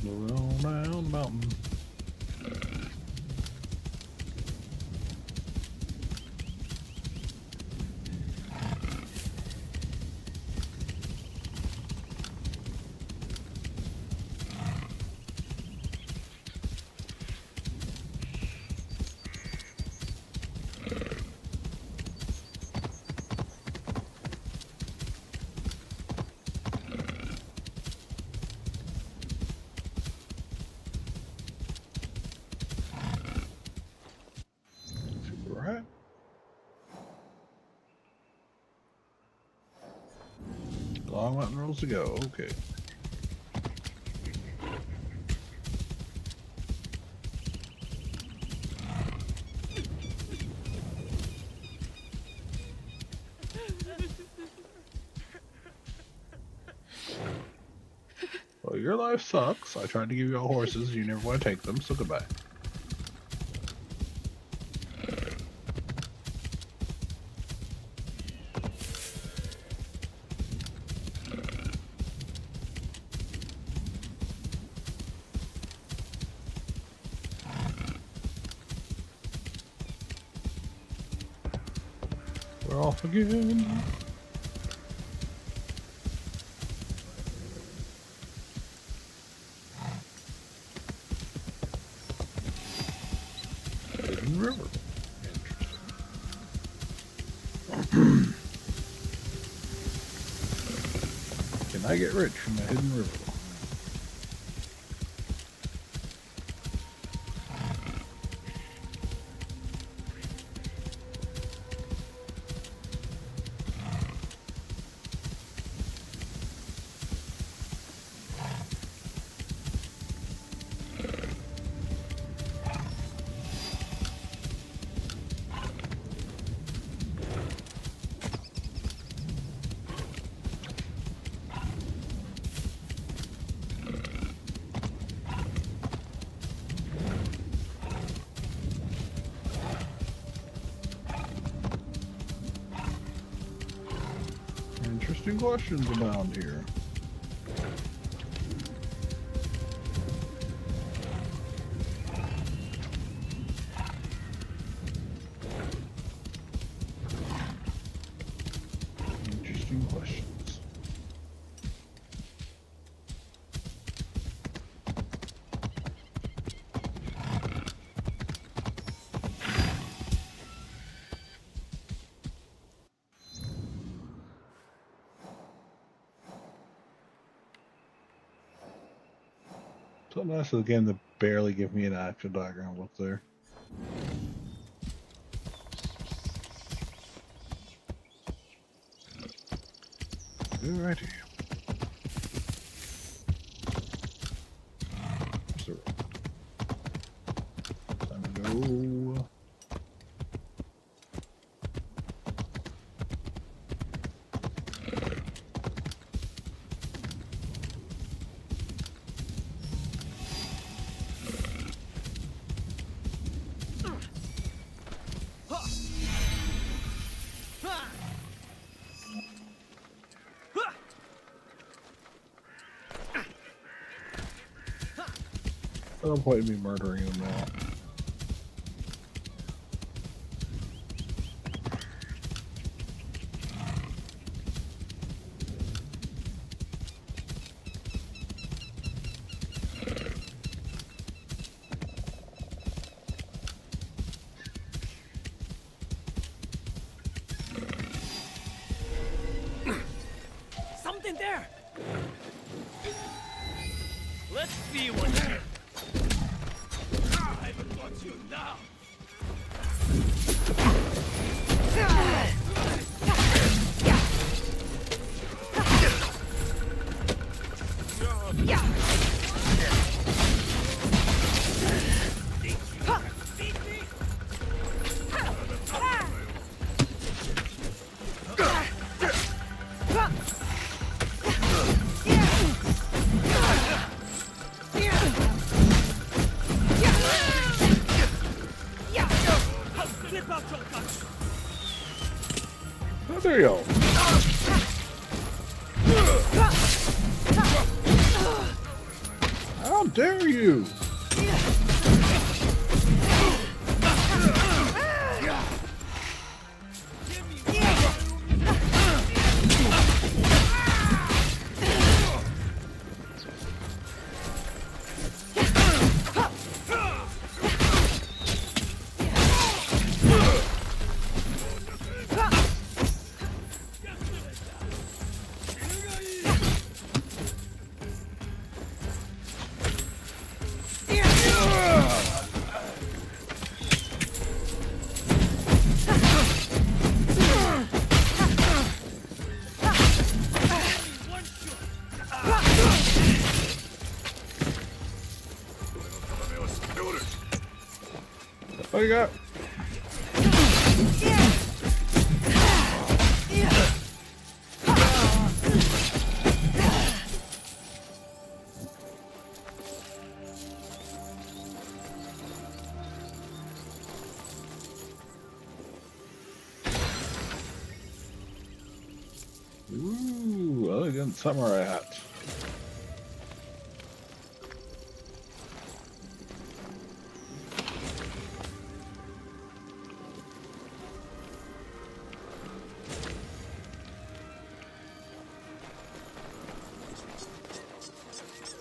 A: Moving on down the mountain. Right. Long mountain roads to go. Okay. Well, your life sucks. I tried to give you all horses. You never want to take them, so goodbye. We're off again. Hidden river. Interesting. Can I get rich from a hidden river? Interesting questions abound here. Interesting questions. So nice of the game to barely give me an action diagram up there. Alrighty. Where's the road? Time to go. No point in me murdering him now.
H: Let's see what I haven't got you now.
A: Oh, there you go. How dare you? What you got? Ooh, elegant samurai hat.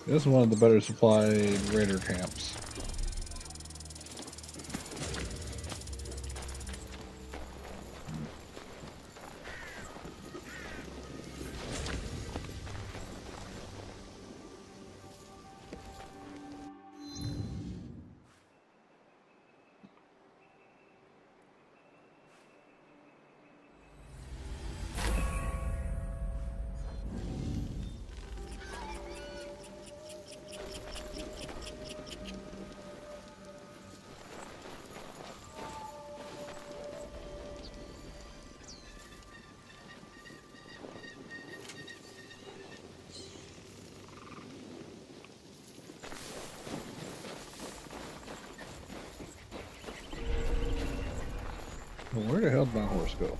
A: This is one of the better supplied raider camps. Well, where the hell did my horse go?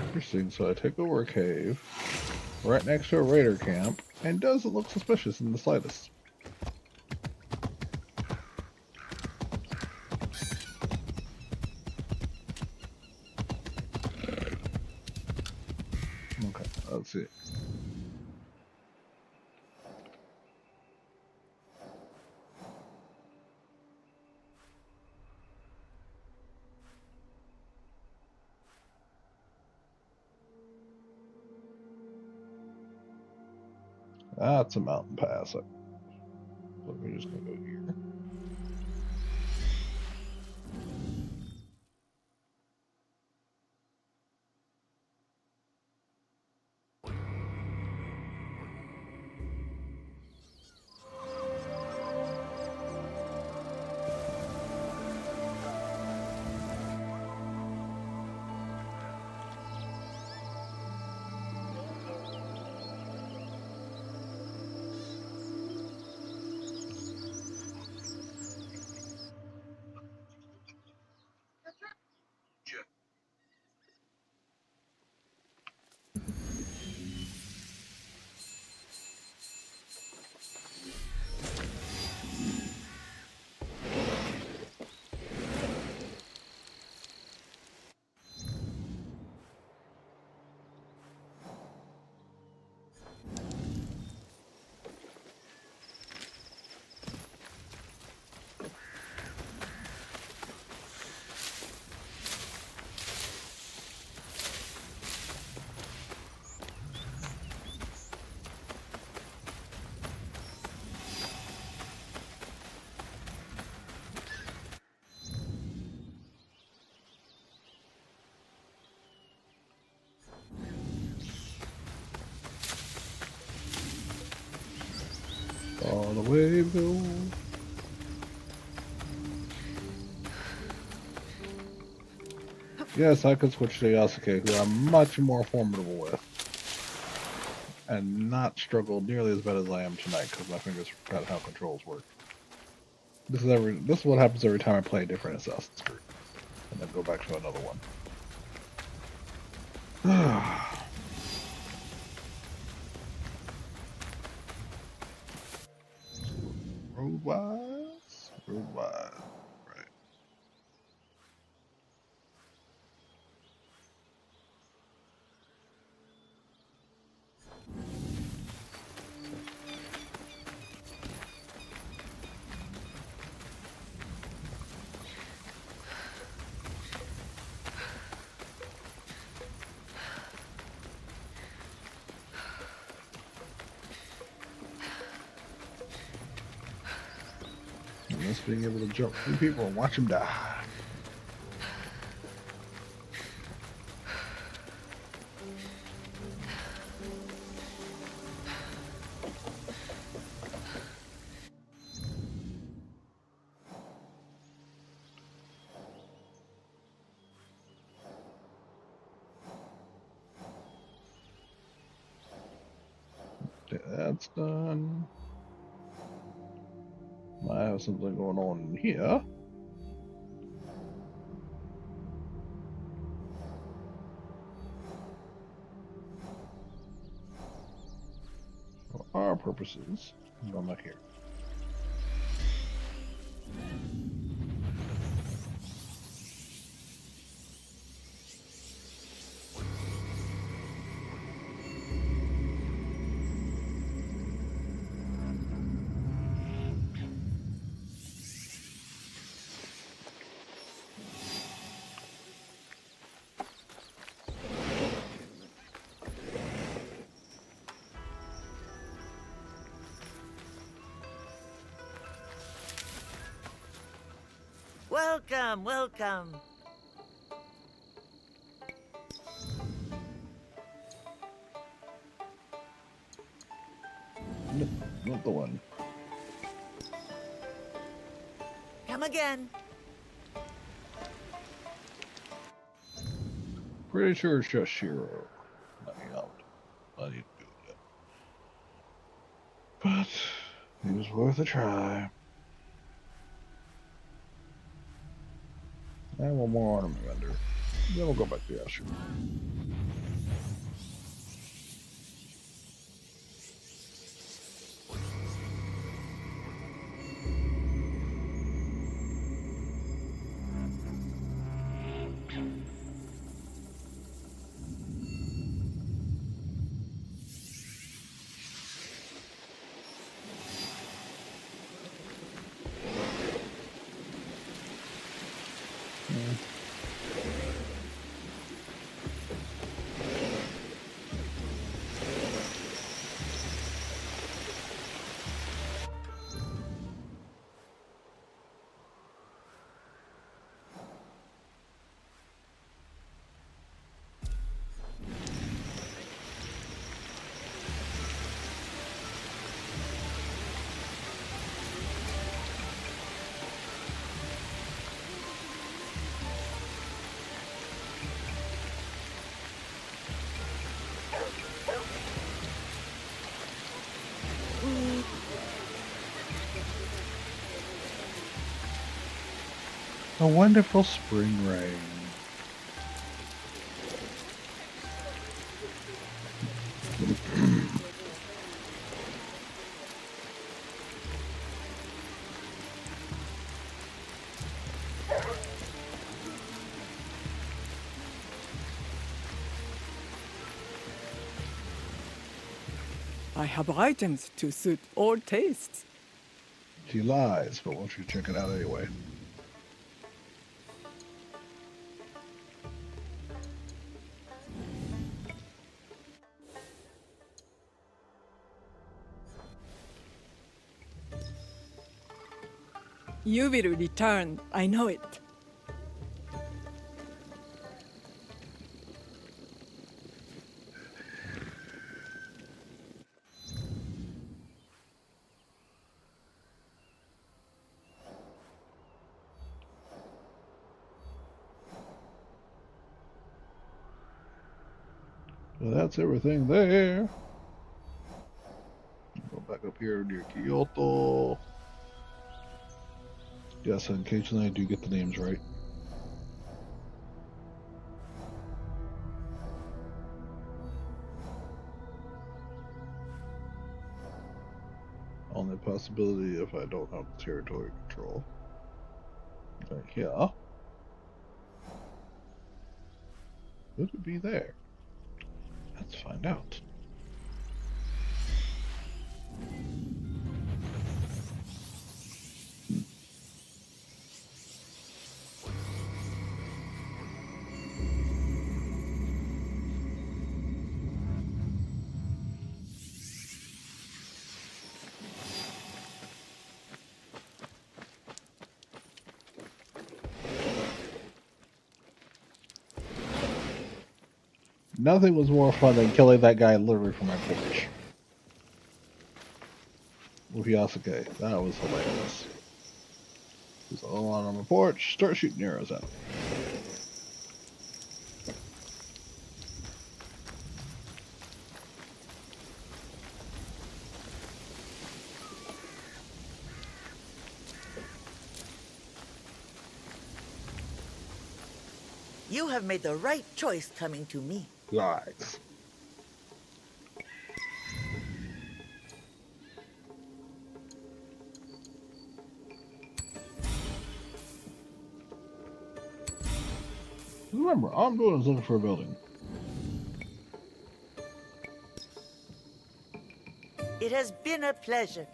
A: Interesting, so I take over a cave right next to a raider camp and doesn't look suspicious in the slightest. Okay, let's see. That's a mountain pass. So we're just gonna go here. go. Yes, I could switch to Yasuke, who I'm much more formidable with. And not struggle nearly as bad as I am tonight, because my fingers forgot how controls work. This is what happens every time I play a different Assassin's Creed. And then go back to another one. Road-wise? Road-wise. Right. Just being able to jump through people and watch them die. Okay, that's done. I have something going on here. For our purposes, I'm not here.
F: Welcome, welcome.
A: Nope, not the one.
F: Come again.
A: Pretty sure it's just Shiro. Let me out. I need to do that. But it was worth a try. And one more ornament vendor. Then we'll go back to Yashiro. A wonderful spring rain.
D: I have items to suit all tastes.
A: She lies, but won't you check it out anyway?
D: You will return, I know it.
A: So that's everything there. Go back up here near Kyoto. Yes, occasionally I do get the names right. Only possibility if I don't have territory control. Right here. Would it be there? Let's find out. Nothing was more fun than killing that guy literally from my porch. With Yasuke. That was hilarious. He's all on my porch, start shooting arrows at him.
J: You have made the right choice coming to me.
A: Lies. Remember, all I'm doing is looking for a building.
J: It has been a pleasure.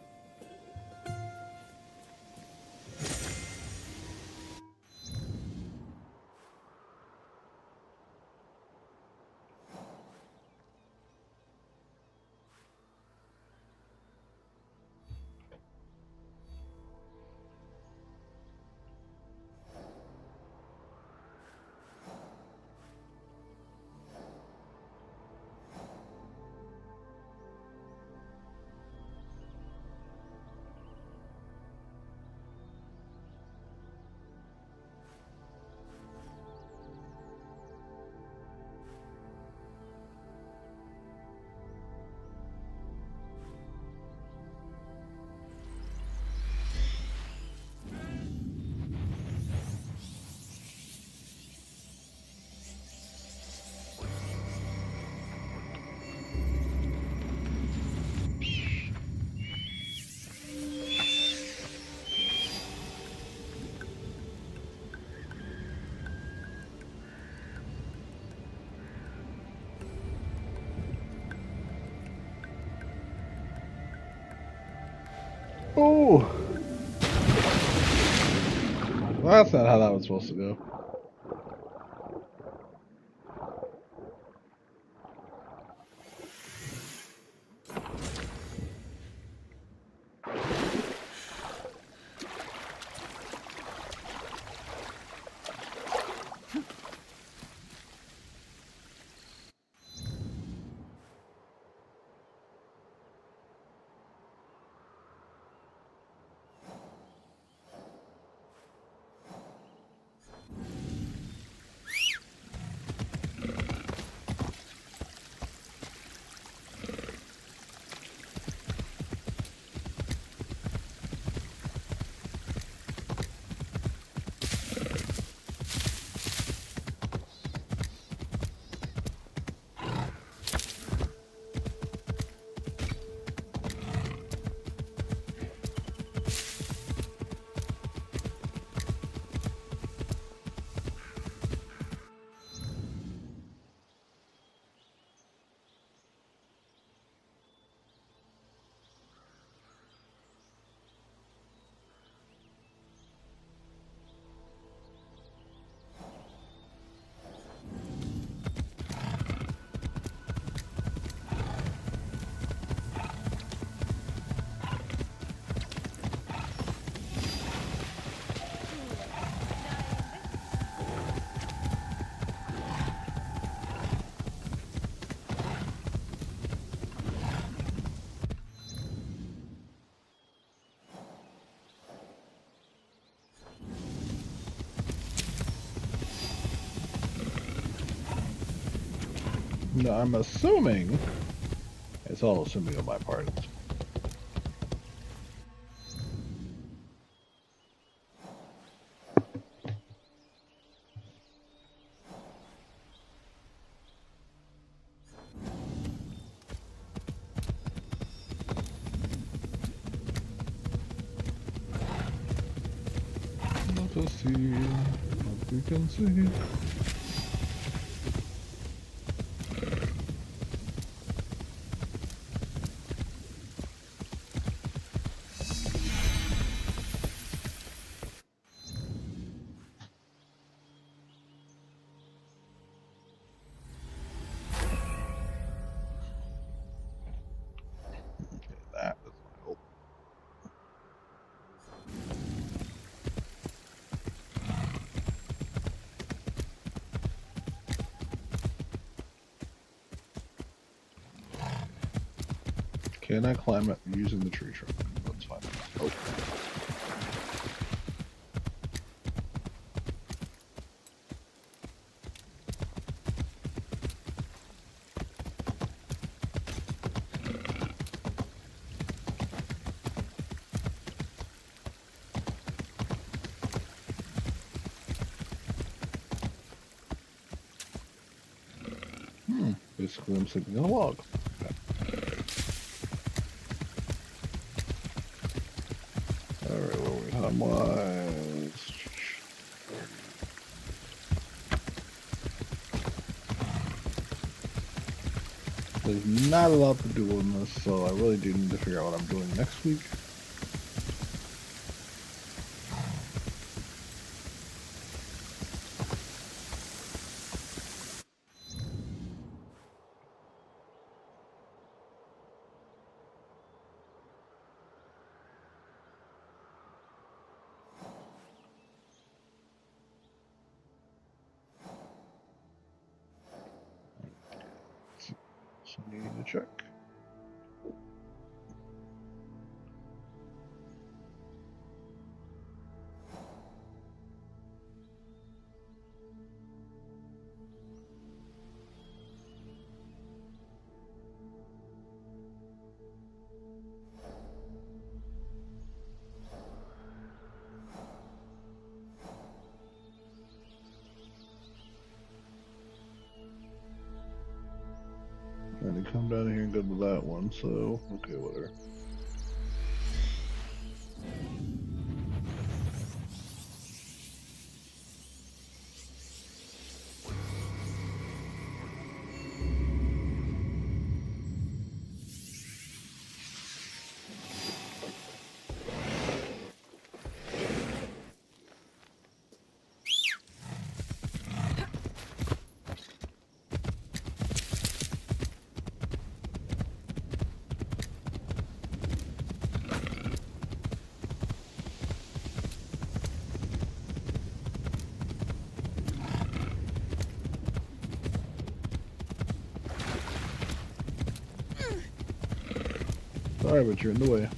A: Oh! Well, that's not how that was supposed to go. No, I'm assuming. It's all assuming on my part. Let us see what we can see. That is my hope. Can I climb it using the tree trunk? Let's find out. Oh. Basically, I'm sleeping on a log. Alright, where are we? Time-wise. There's not a lot to do on this, so I really do need to figure out what I'm doing next week. So I need to check. And to come down here and go to that one, so okay, whatever. Sorry, but you're in the way.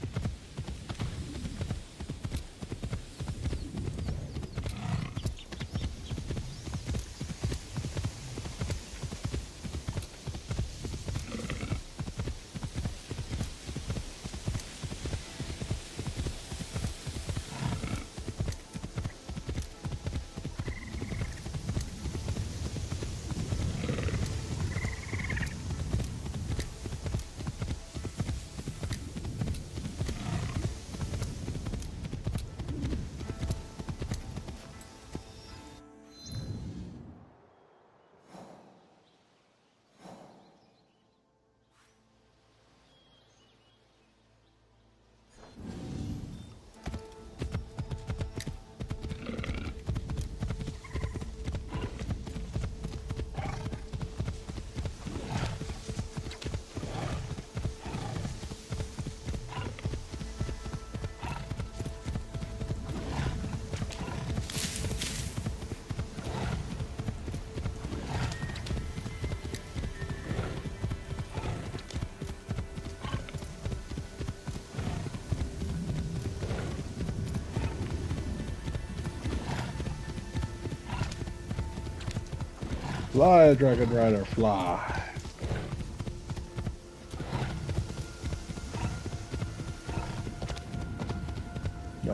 A: Fly, Dragon Rider, fly.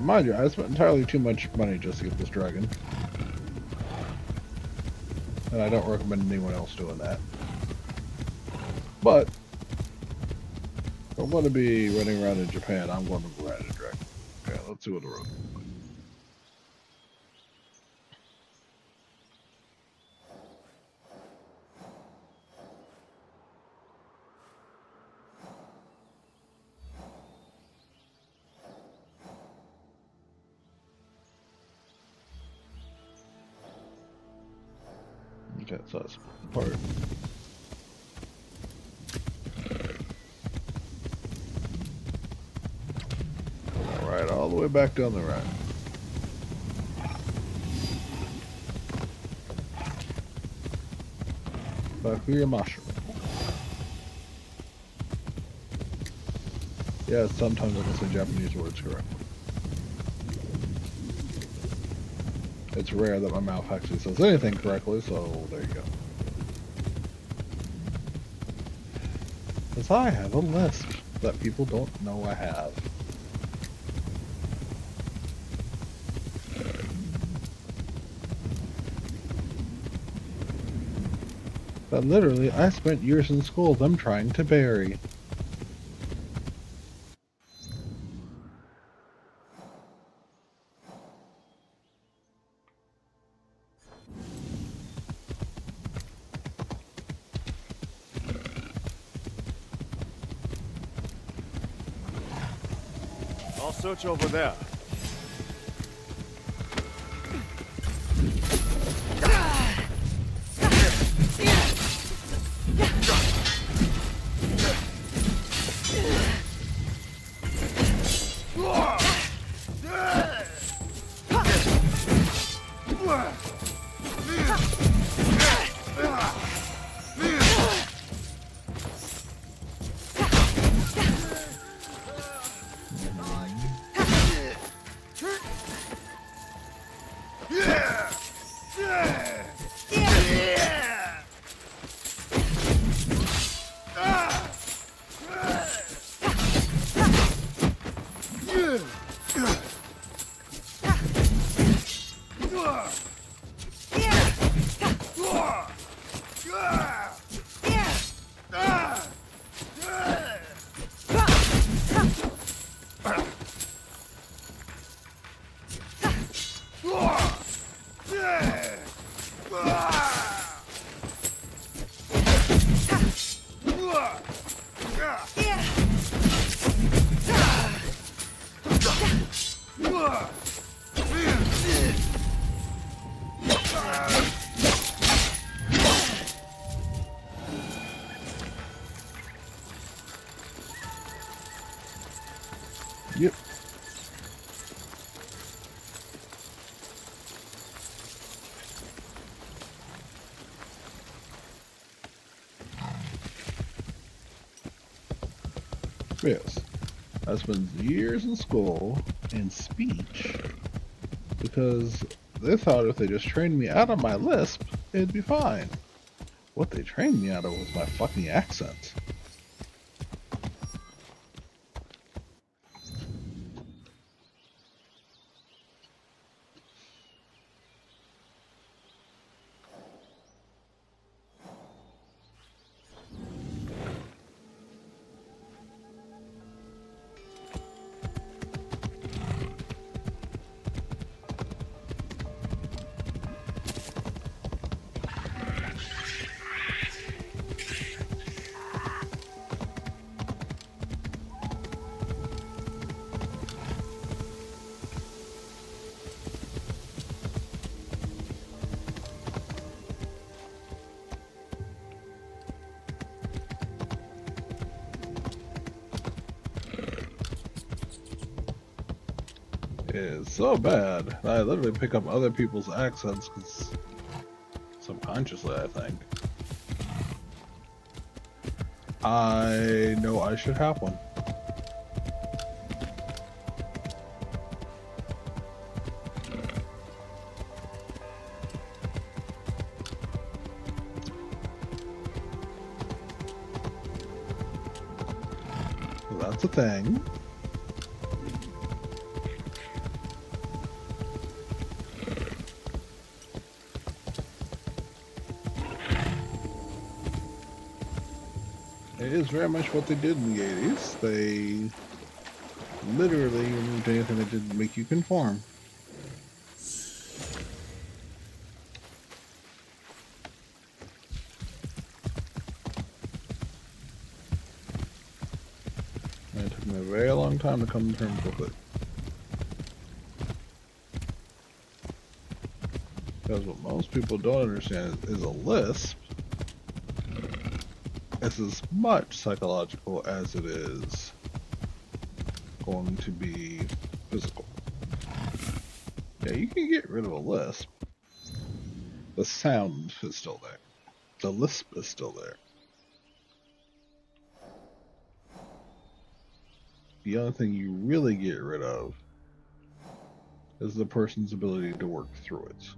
A: mind you, I spent entirely too much money just to get this dragon. And I don't recommend anyone else doing that. But if I'm going to be running around in Japan, I'm going to ride a dragon. Okay, let's see what the road looks like. Okay, so that's part. Alright, all the way back down the road. Bakuya mushroom. Yeah, sometimes I can say Japanese words correctly. It's rare that my mouth actually says anything correctly, so there you go. Because I have a lisp that people don't know I have. But literally, I spent years in school them trying to bury.
H: I'll search over there.
A: Yep. Yes. I spent years in school in speech because they thought if they just trained me out of my lisp, it'd be fine. What they trained me out of was my fucking accent. Is so bad. I literally pick up other people's accents because subconsciously, I think. I know I should have one. So that's a thing. It is very much what they did in the 80s. They literally removed anything that didn't make you conform. And it took me a very long time to come to terms with it. Because what most people don't understand is a lisp is as much psychological as it is going to be physical. Yeah, you can get rid of a lisp. The sound is still there. The lisp is still there. The only thing you really get rid of is the person's ability to work through it.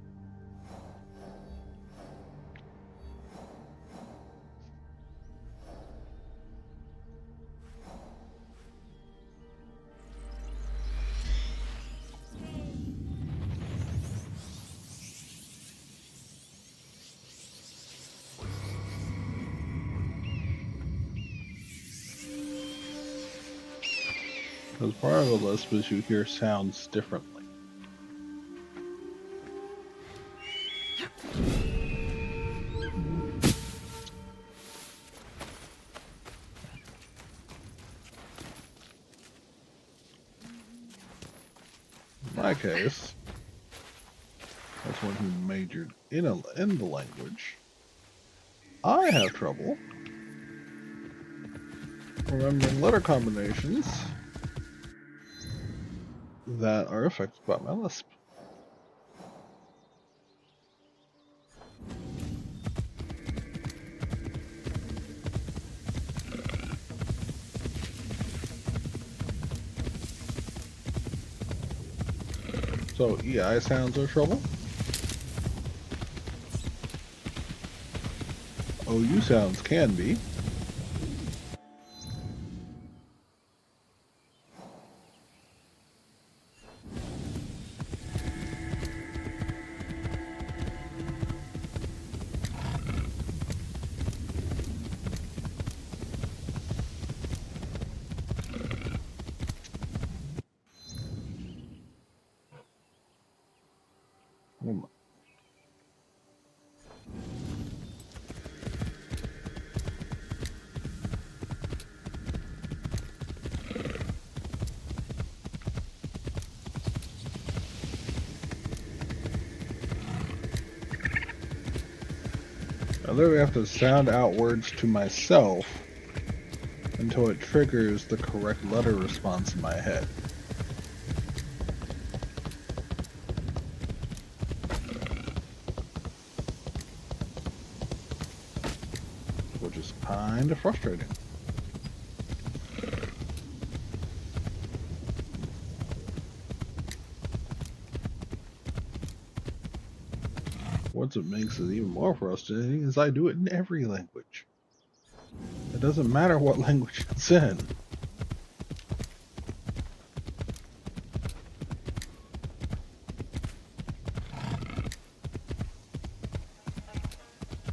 A: Because part of a lisp is you hear sounds differently. In my case, that's one who majored in the language. I have trouble remembering letter combinations that are affected by my lisp. So EI sounds are trouble. OU sounds can be. I literally have to sound out words to myself until it triggers the correct letter response in my head. Which is kind of frustrating. What makes it even more frustrating is I do it in every language. It doesn't matter what language it's in.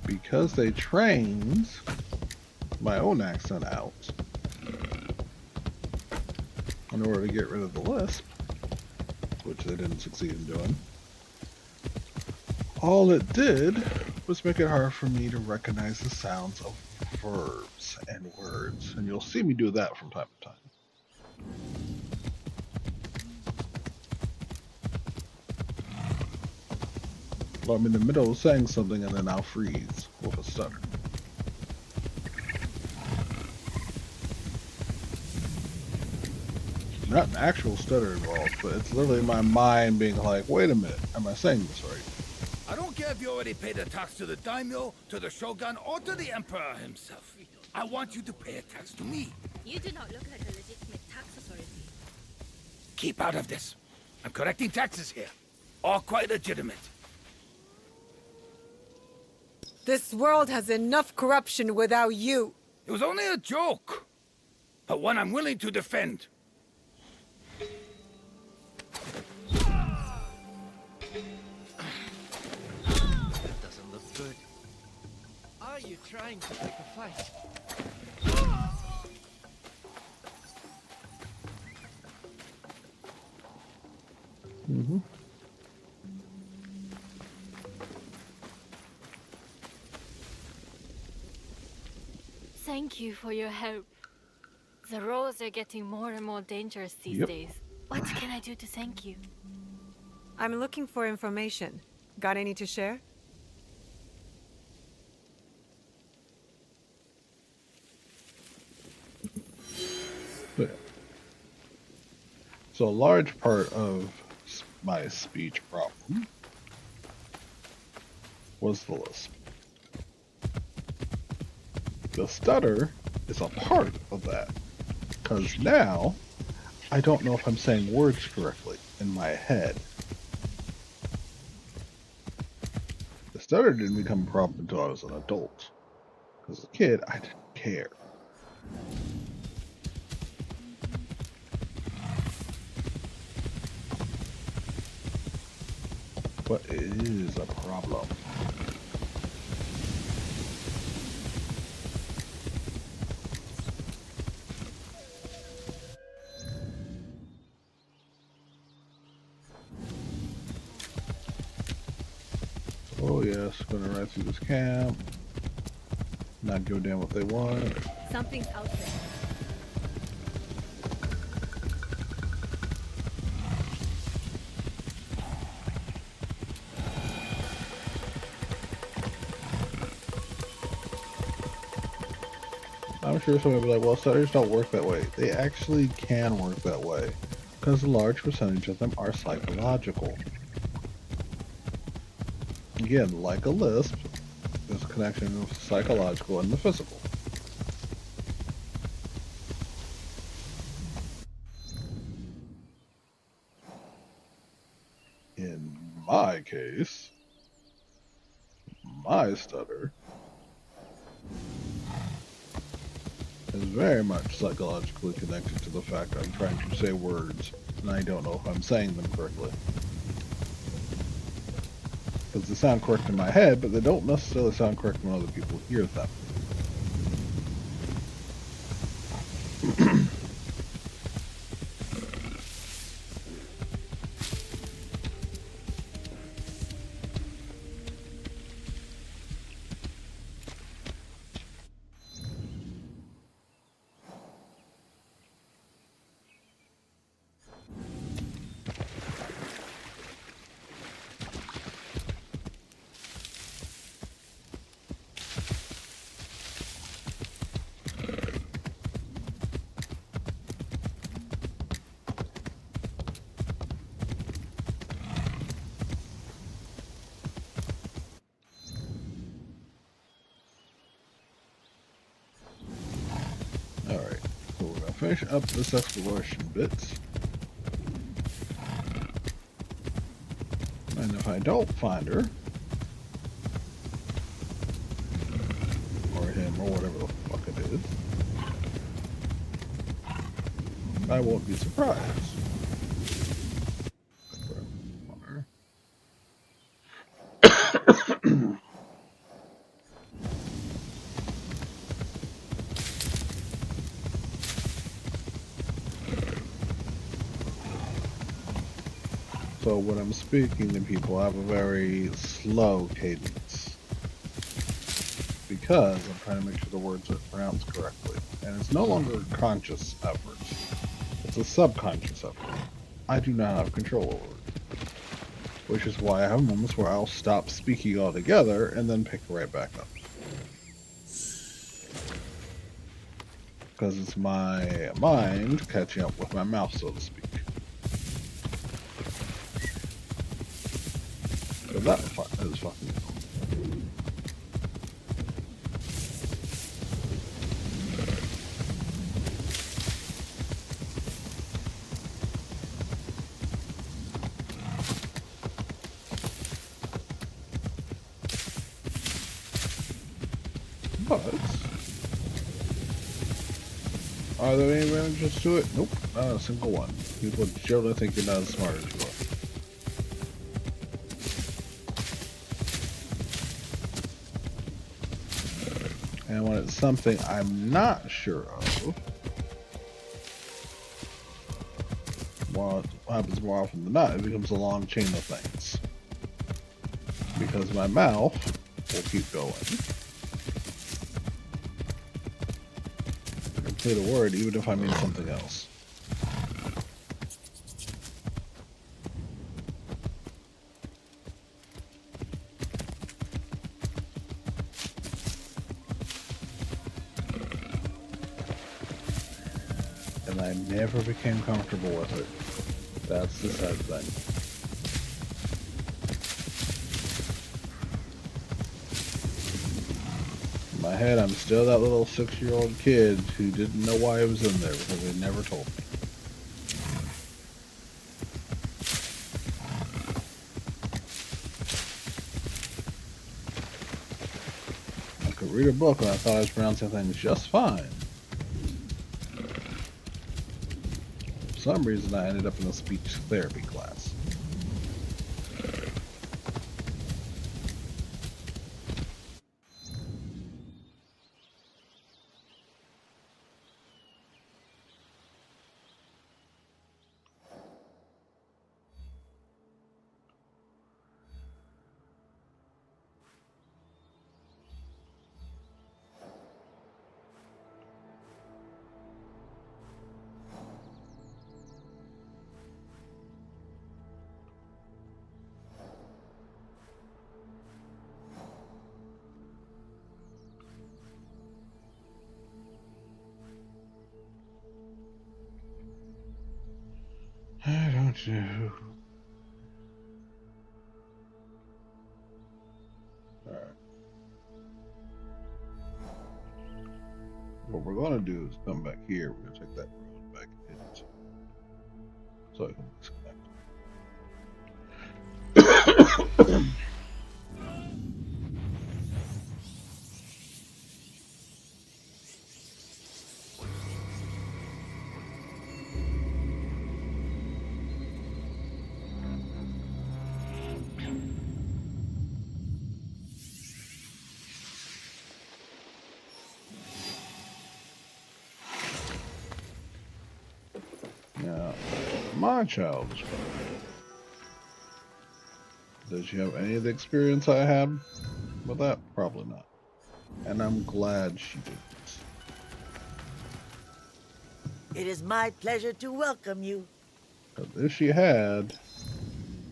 A: Because they trained my own accent out in order to get rid of the lisp, which they didn't succeed in doing. All it did was make it hard for me to recognize the sounds of verbs and words, and you'll see me do that from time to time. Well, I'm in the middle of saying something and then I'll freeze with a stutter. Not an actual stutter involved, but it's literally my mind being like, wait a minute, am I saying this right?
K: I don't care if you already paid a tax to the daimyo, to the shogun, or to the emperor himself. I want you to pay a tax to me.
I: You do not look like a legitimate tax authority.
K: Keep out of this. I'm collecting taxes here. All quite legitimate.
C: This world has enough corruption without you.
K: It was only a joke, but one I'm willing to defend.
F: That doesn't look good. Are you trying to pick a fight?
A: Mm-hmm.
G: Thank you for your help. The roads are getting more and more dangerous these
A: Yep.
G: days. What can I do to thank you?
C: I'm looking for information. Got any to share?
A: Yeah. So a large part of my speech problem was the lisp. The stutter is a part of that, because now I don't know if I'm saying words correctly in my head. The stutter didn't become a problem until I was an adult. As a kid, I didn't care. But it is a problem. Oh yes, gonna ride through this camp. Not give a damn what they want.
I: Something's out there.
A: I'm sure somebody will be like, well, stutters don't work that way. They actually can work that way, because a large percentage of them are psychological. Again, like a lisp, there's a connection of the psychological and the physical. In my case, my stutter is very much psychologically connected to the fact I'm trying to say words and I don't know if I'm saying them correctly. Because they sound correct in my head, but they don't necessarily sound correct when other people hear them. Alright, so we're gonna finish up this exploration bit. And if I don't find her, or him, or whatever the fuck it is, I won't be surprised. So when I'm speaking to people, I have a very slow cadence. Because I'm trying to make sure the words are pronounced correctly. And it's no longer a conscious effort. It's a subconscious effort. I do not have control over it. Which is why I have moments where I'll stop speaking altogether and then pick right back up. Because it's my mind catching up with my mouth, so to speak. So that is fucking cool. But are there any advantages to it? Nope, not a single one. People generally think you're not as smart as you are. And when it's something I'm not sure of, what happens more often than not, it becomes a long chain of things. Because my mouth will keep going. I complete a word even if I mean something else. And I never became comfortable with it. That's the sad thing. In my head, I'm still that little 6-year-old kid who didn't know why I was in there because they never told me. I could read a book and I thought I was pronouncing things just fine. For some reason, I ended up in a speech therapy class. I don't know. Alright. What we're gonna do is come back here. We're gonna take that road back in it. So I can disconnect. Now, my child is fine. Does she have any of the experience I had with that? Probably not. And I'm glad she didn't.
J: It is my pleasure to welcome you.
A: Because if she had,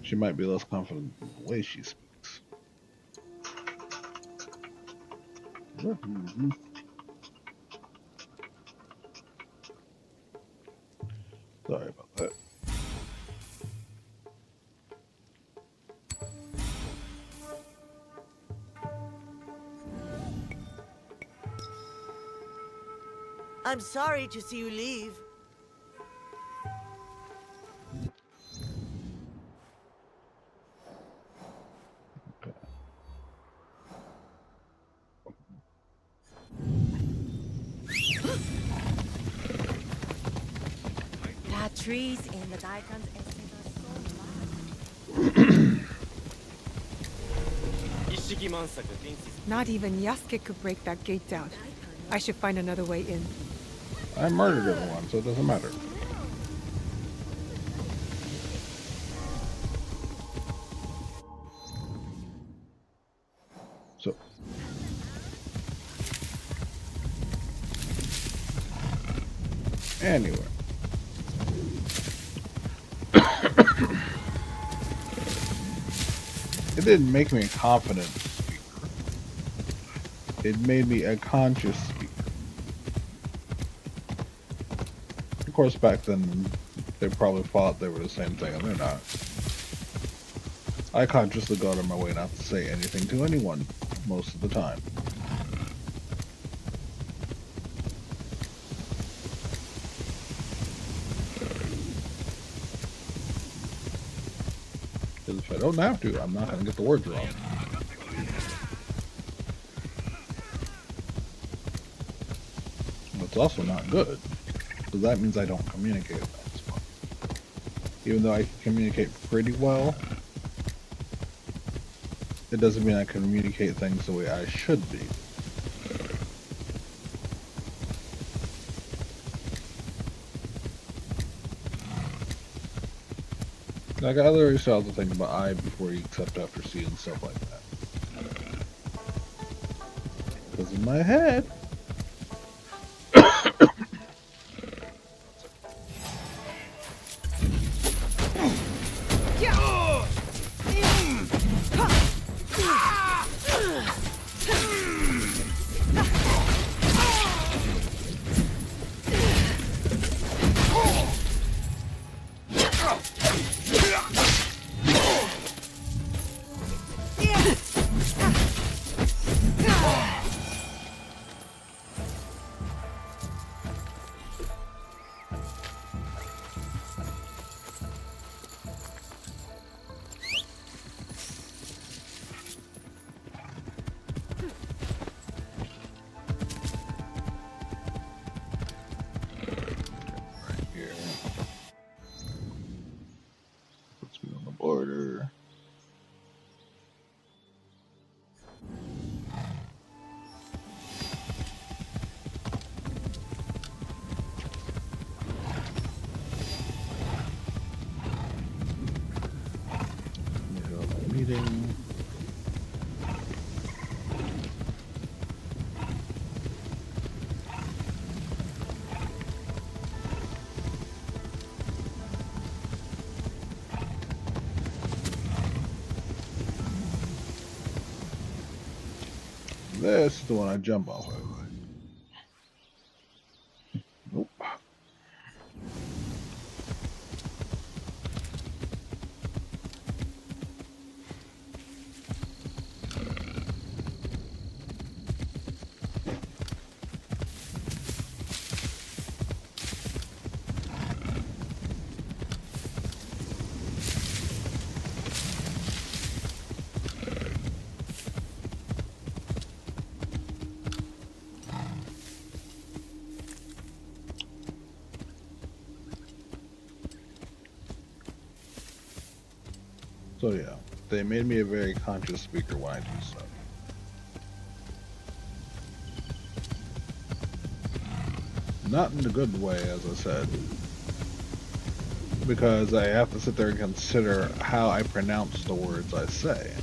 A: she might be less confident in the way she speaks. Sorry about that.
J: I'm sorry to see you leave.
G: The trees in the Daikon's estate are so large.
C: Not even Yasuke could break that gate down. I should find another way in.
A: I murdered everyone, so it doesn't matter. So. Anyway. It didn't make me a confident speaker. It made me a conscious speaker. Of course, back then, they probably thought they were the same thing, and they're not. I consciously go out of my way not to say anything to anyone, most of the time. Because if I don't have to, I'm not going to get the words wrong. It's also not good, because that means I don't communicate as well. Even though I can communicate pretty well, it doesn't mean I can communicate things the way I should be. Like, I literally still have to think about I before you accept after seeing stuff like that. Because in my head, order. Meeting. This is the one I jump off of. Nope. So yeah, they made me a very conscious speaker when I do stuff. Not in the good way, as I said, because I have to sit there and consider how I pronounce the words I say.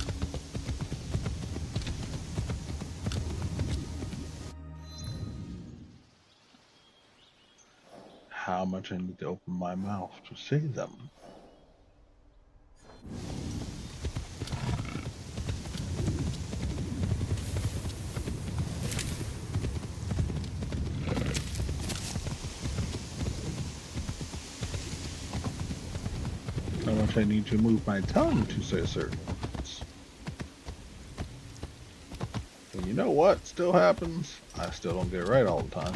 A: How much I need to open my mouth to say them. How much I need to move my tongue to say certain words. And you know what still happens? I still don't get it right all the time.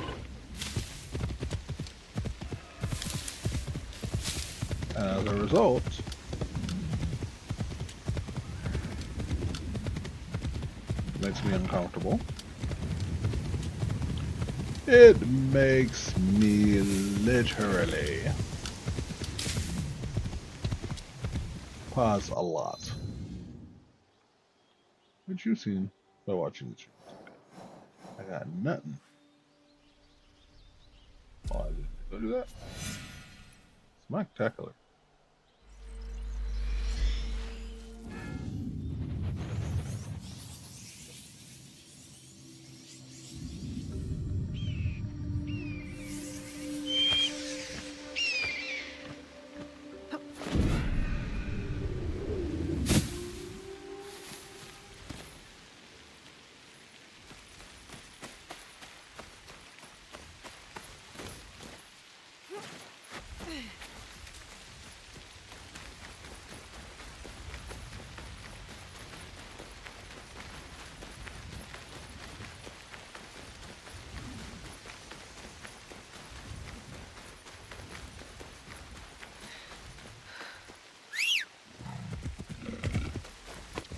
A: And as a result, it makes me uncomfortable. It makes me literally pause a lot. What you seen by watching the stream? I got nothing. Oh, I didn't go do that. Spectacular.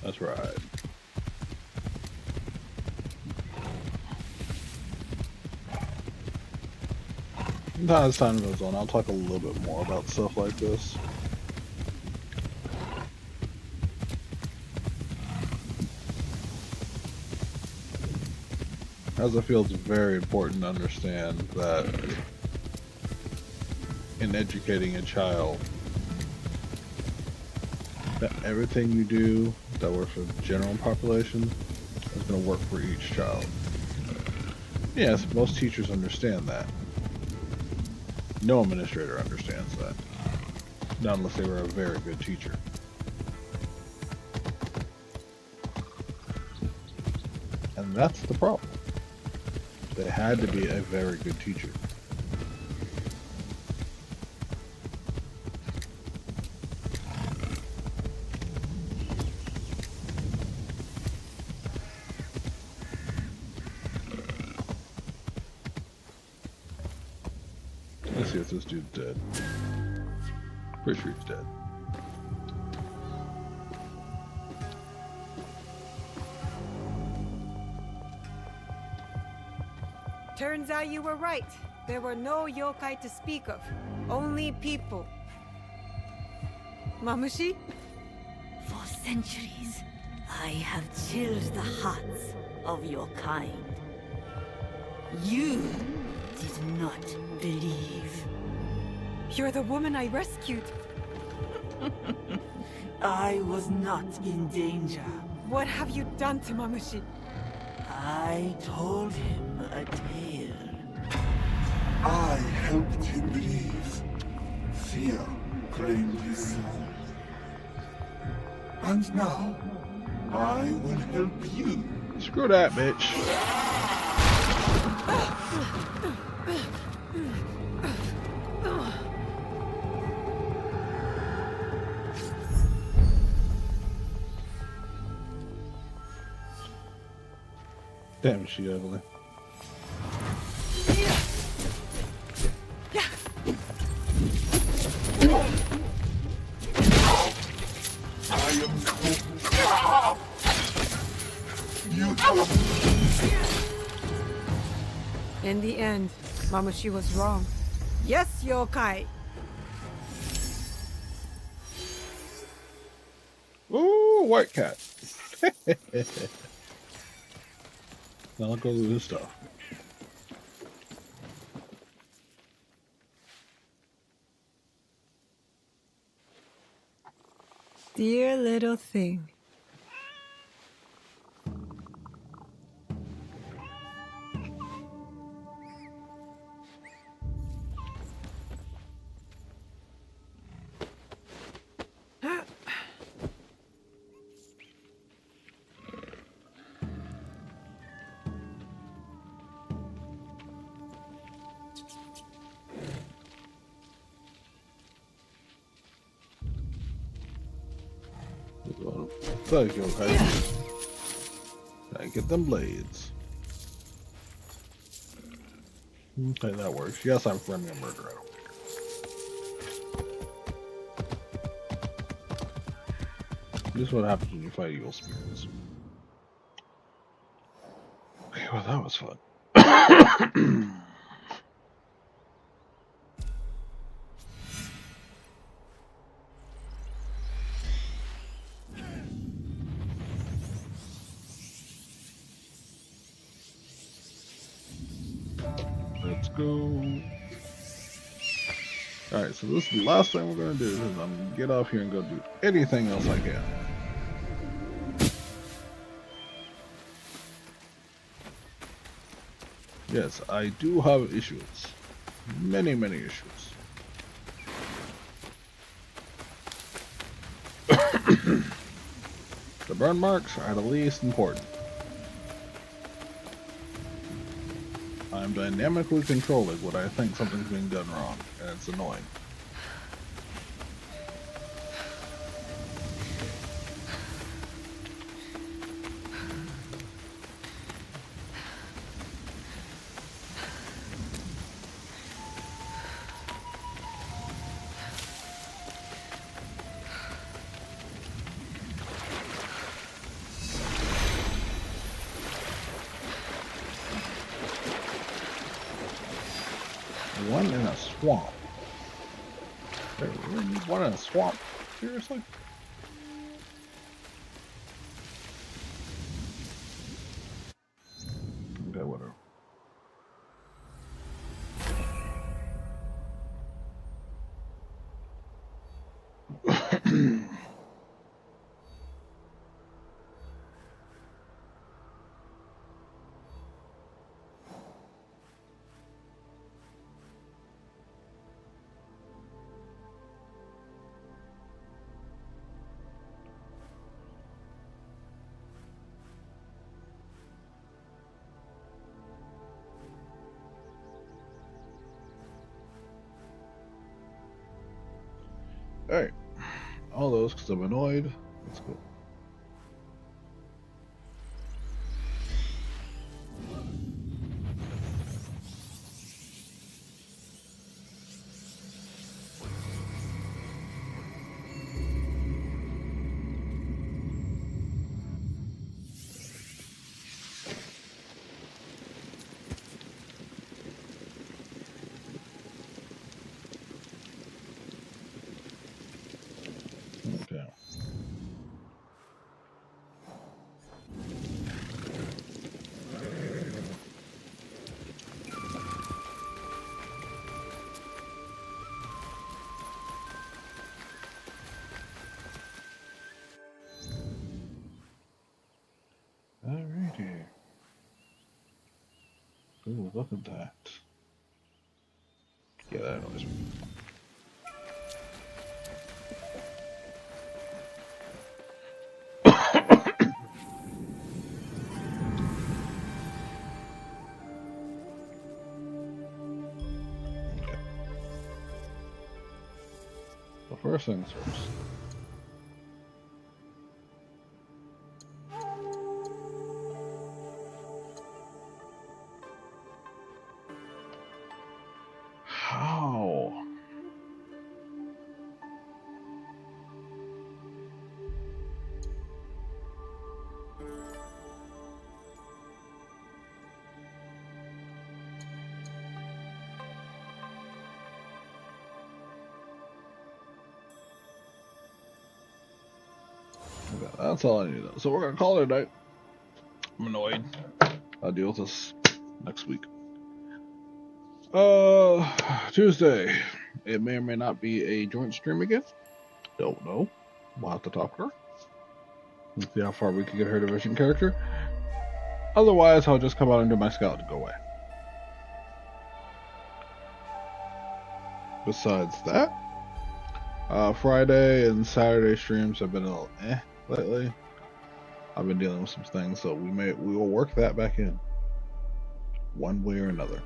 A: That's right. As time goes on, I'll talk a little bit more about stuff like this. As I feel it's very important to understand that in educating a child, that everything you do that works for the general population is going to work for each child. Yes, most teachers understand that. No administrator understands that. Not unless they were a very good teacher. And that's the problem. They had to be a very good teacher. Let's see if this dude's dead. Pretty sure he's dead.
C: Turns out you were right. There were no yokai to speak of. Only people. Mamushi?
J: For centuries, I have chilled the hearts of your kind. You did not believe.
C: You're the woman I rescued.
J: I was not in danger.
C: What have you done to Mamushi?
J: I told him a tale.
L: I helped him believe. Fear claimed his soul. And now, I will help you.
A: Screw that, bitch. Damn, is she ugly.
L: I am cold. You
C: In the end, Mamushi was wrong. Yes, yokai!
A: Ooh, white cat. Now I'll go do this stuff.
C: Dear little thing.
A: Thank you, okay. I get them blades. Okay, that works. Yes, I'm friendly a murderer. I don't care. This is what happens when you fight evil spirits. Okay, well, that was fun. Let's go. Alright, so this is the last thing we're going to do. Is I'm going to get off here and go do anything else I can. Yes, I do have issues. Many, many issues. The burn marks are the least important. I'm dynamically controlling what I think something's being done wrong, and it's annoying. One in a swamp. There, we really need one in a swamp? Seriously? Okay, whatever. Alright. All those because I'm annoyed. Let's go. Okay. Alrighty. Ooh, look at that. Yeah, that annoys me. Okay. Well, first things first. How? Okay, that's all I need to know. So we're gonna call it a night. I'm annoyed. I'll deal with this next week. Tuesday. It may or may not be a joint stream again. Don't know. We'll have to talk to her. Let's see how far we can get her division character. Otherwise, I'll just come out and do my scout and go away. Besides that, Friday and Saturday streams have been a little lately. I've been dealing with some things, so we will work that back in one way or another.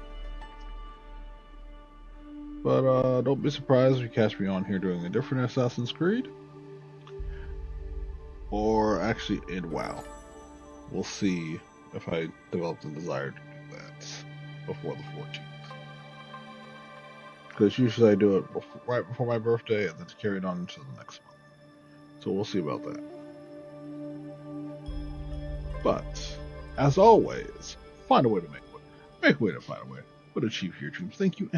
A: But don't be surprised if you catch me on here doing a different Assassin's Creed, or actually in WoW. We'll see if I develop the desire to do that before the 14th. Because usually I do it right before my birthday and then to carry it on into the next month. So we'll see about that. But, as always, find a way to make a way. Make a way to find a way. But achieve your dreams. Thank you.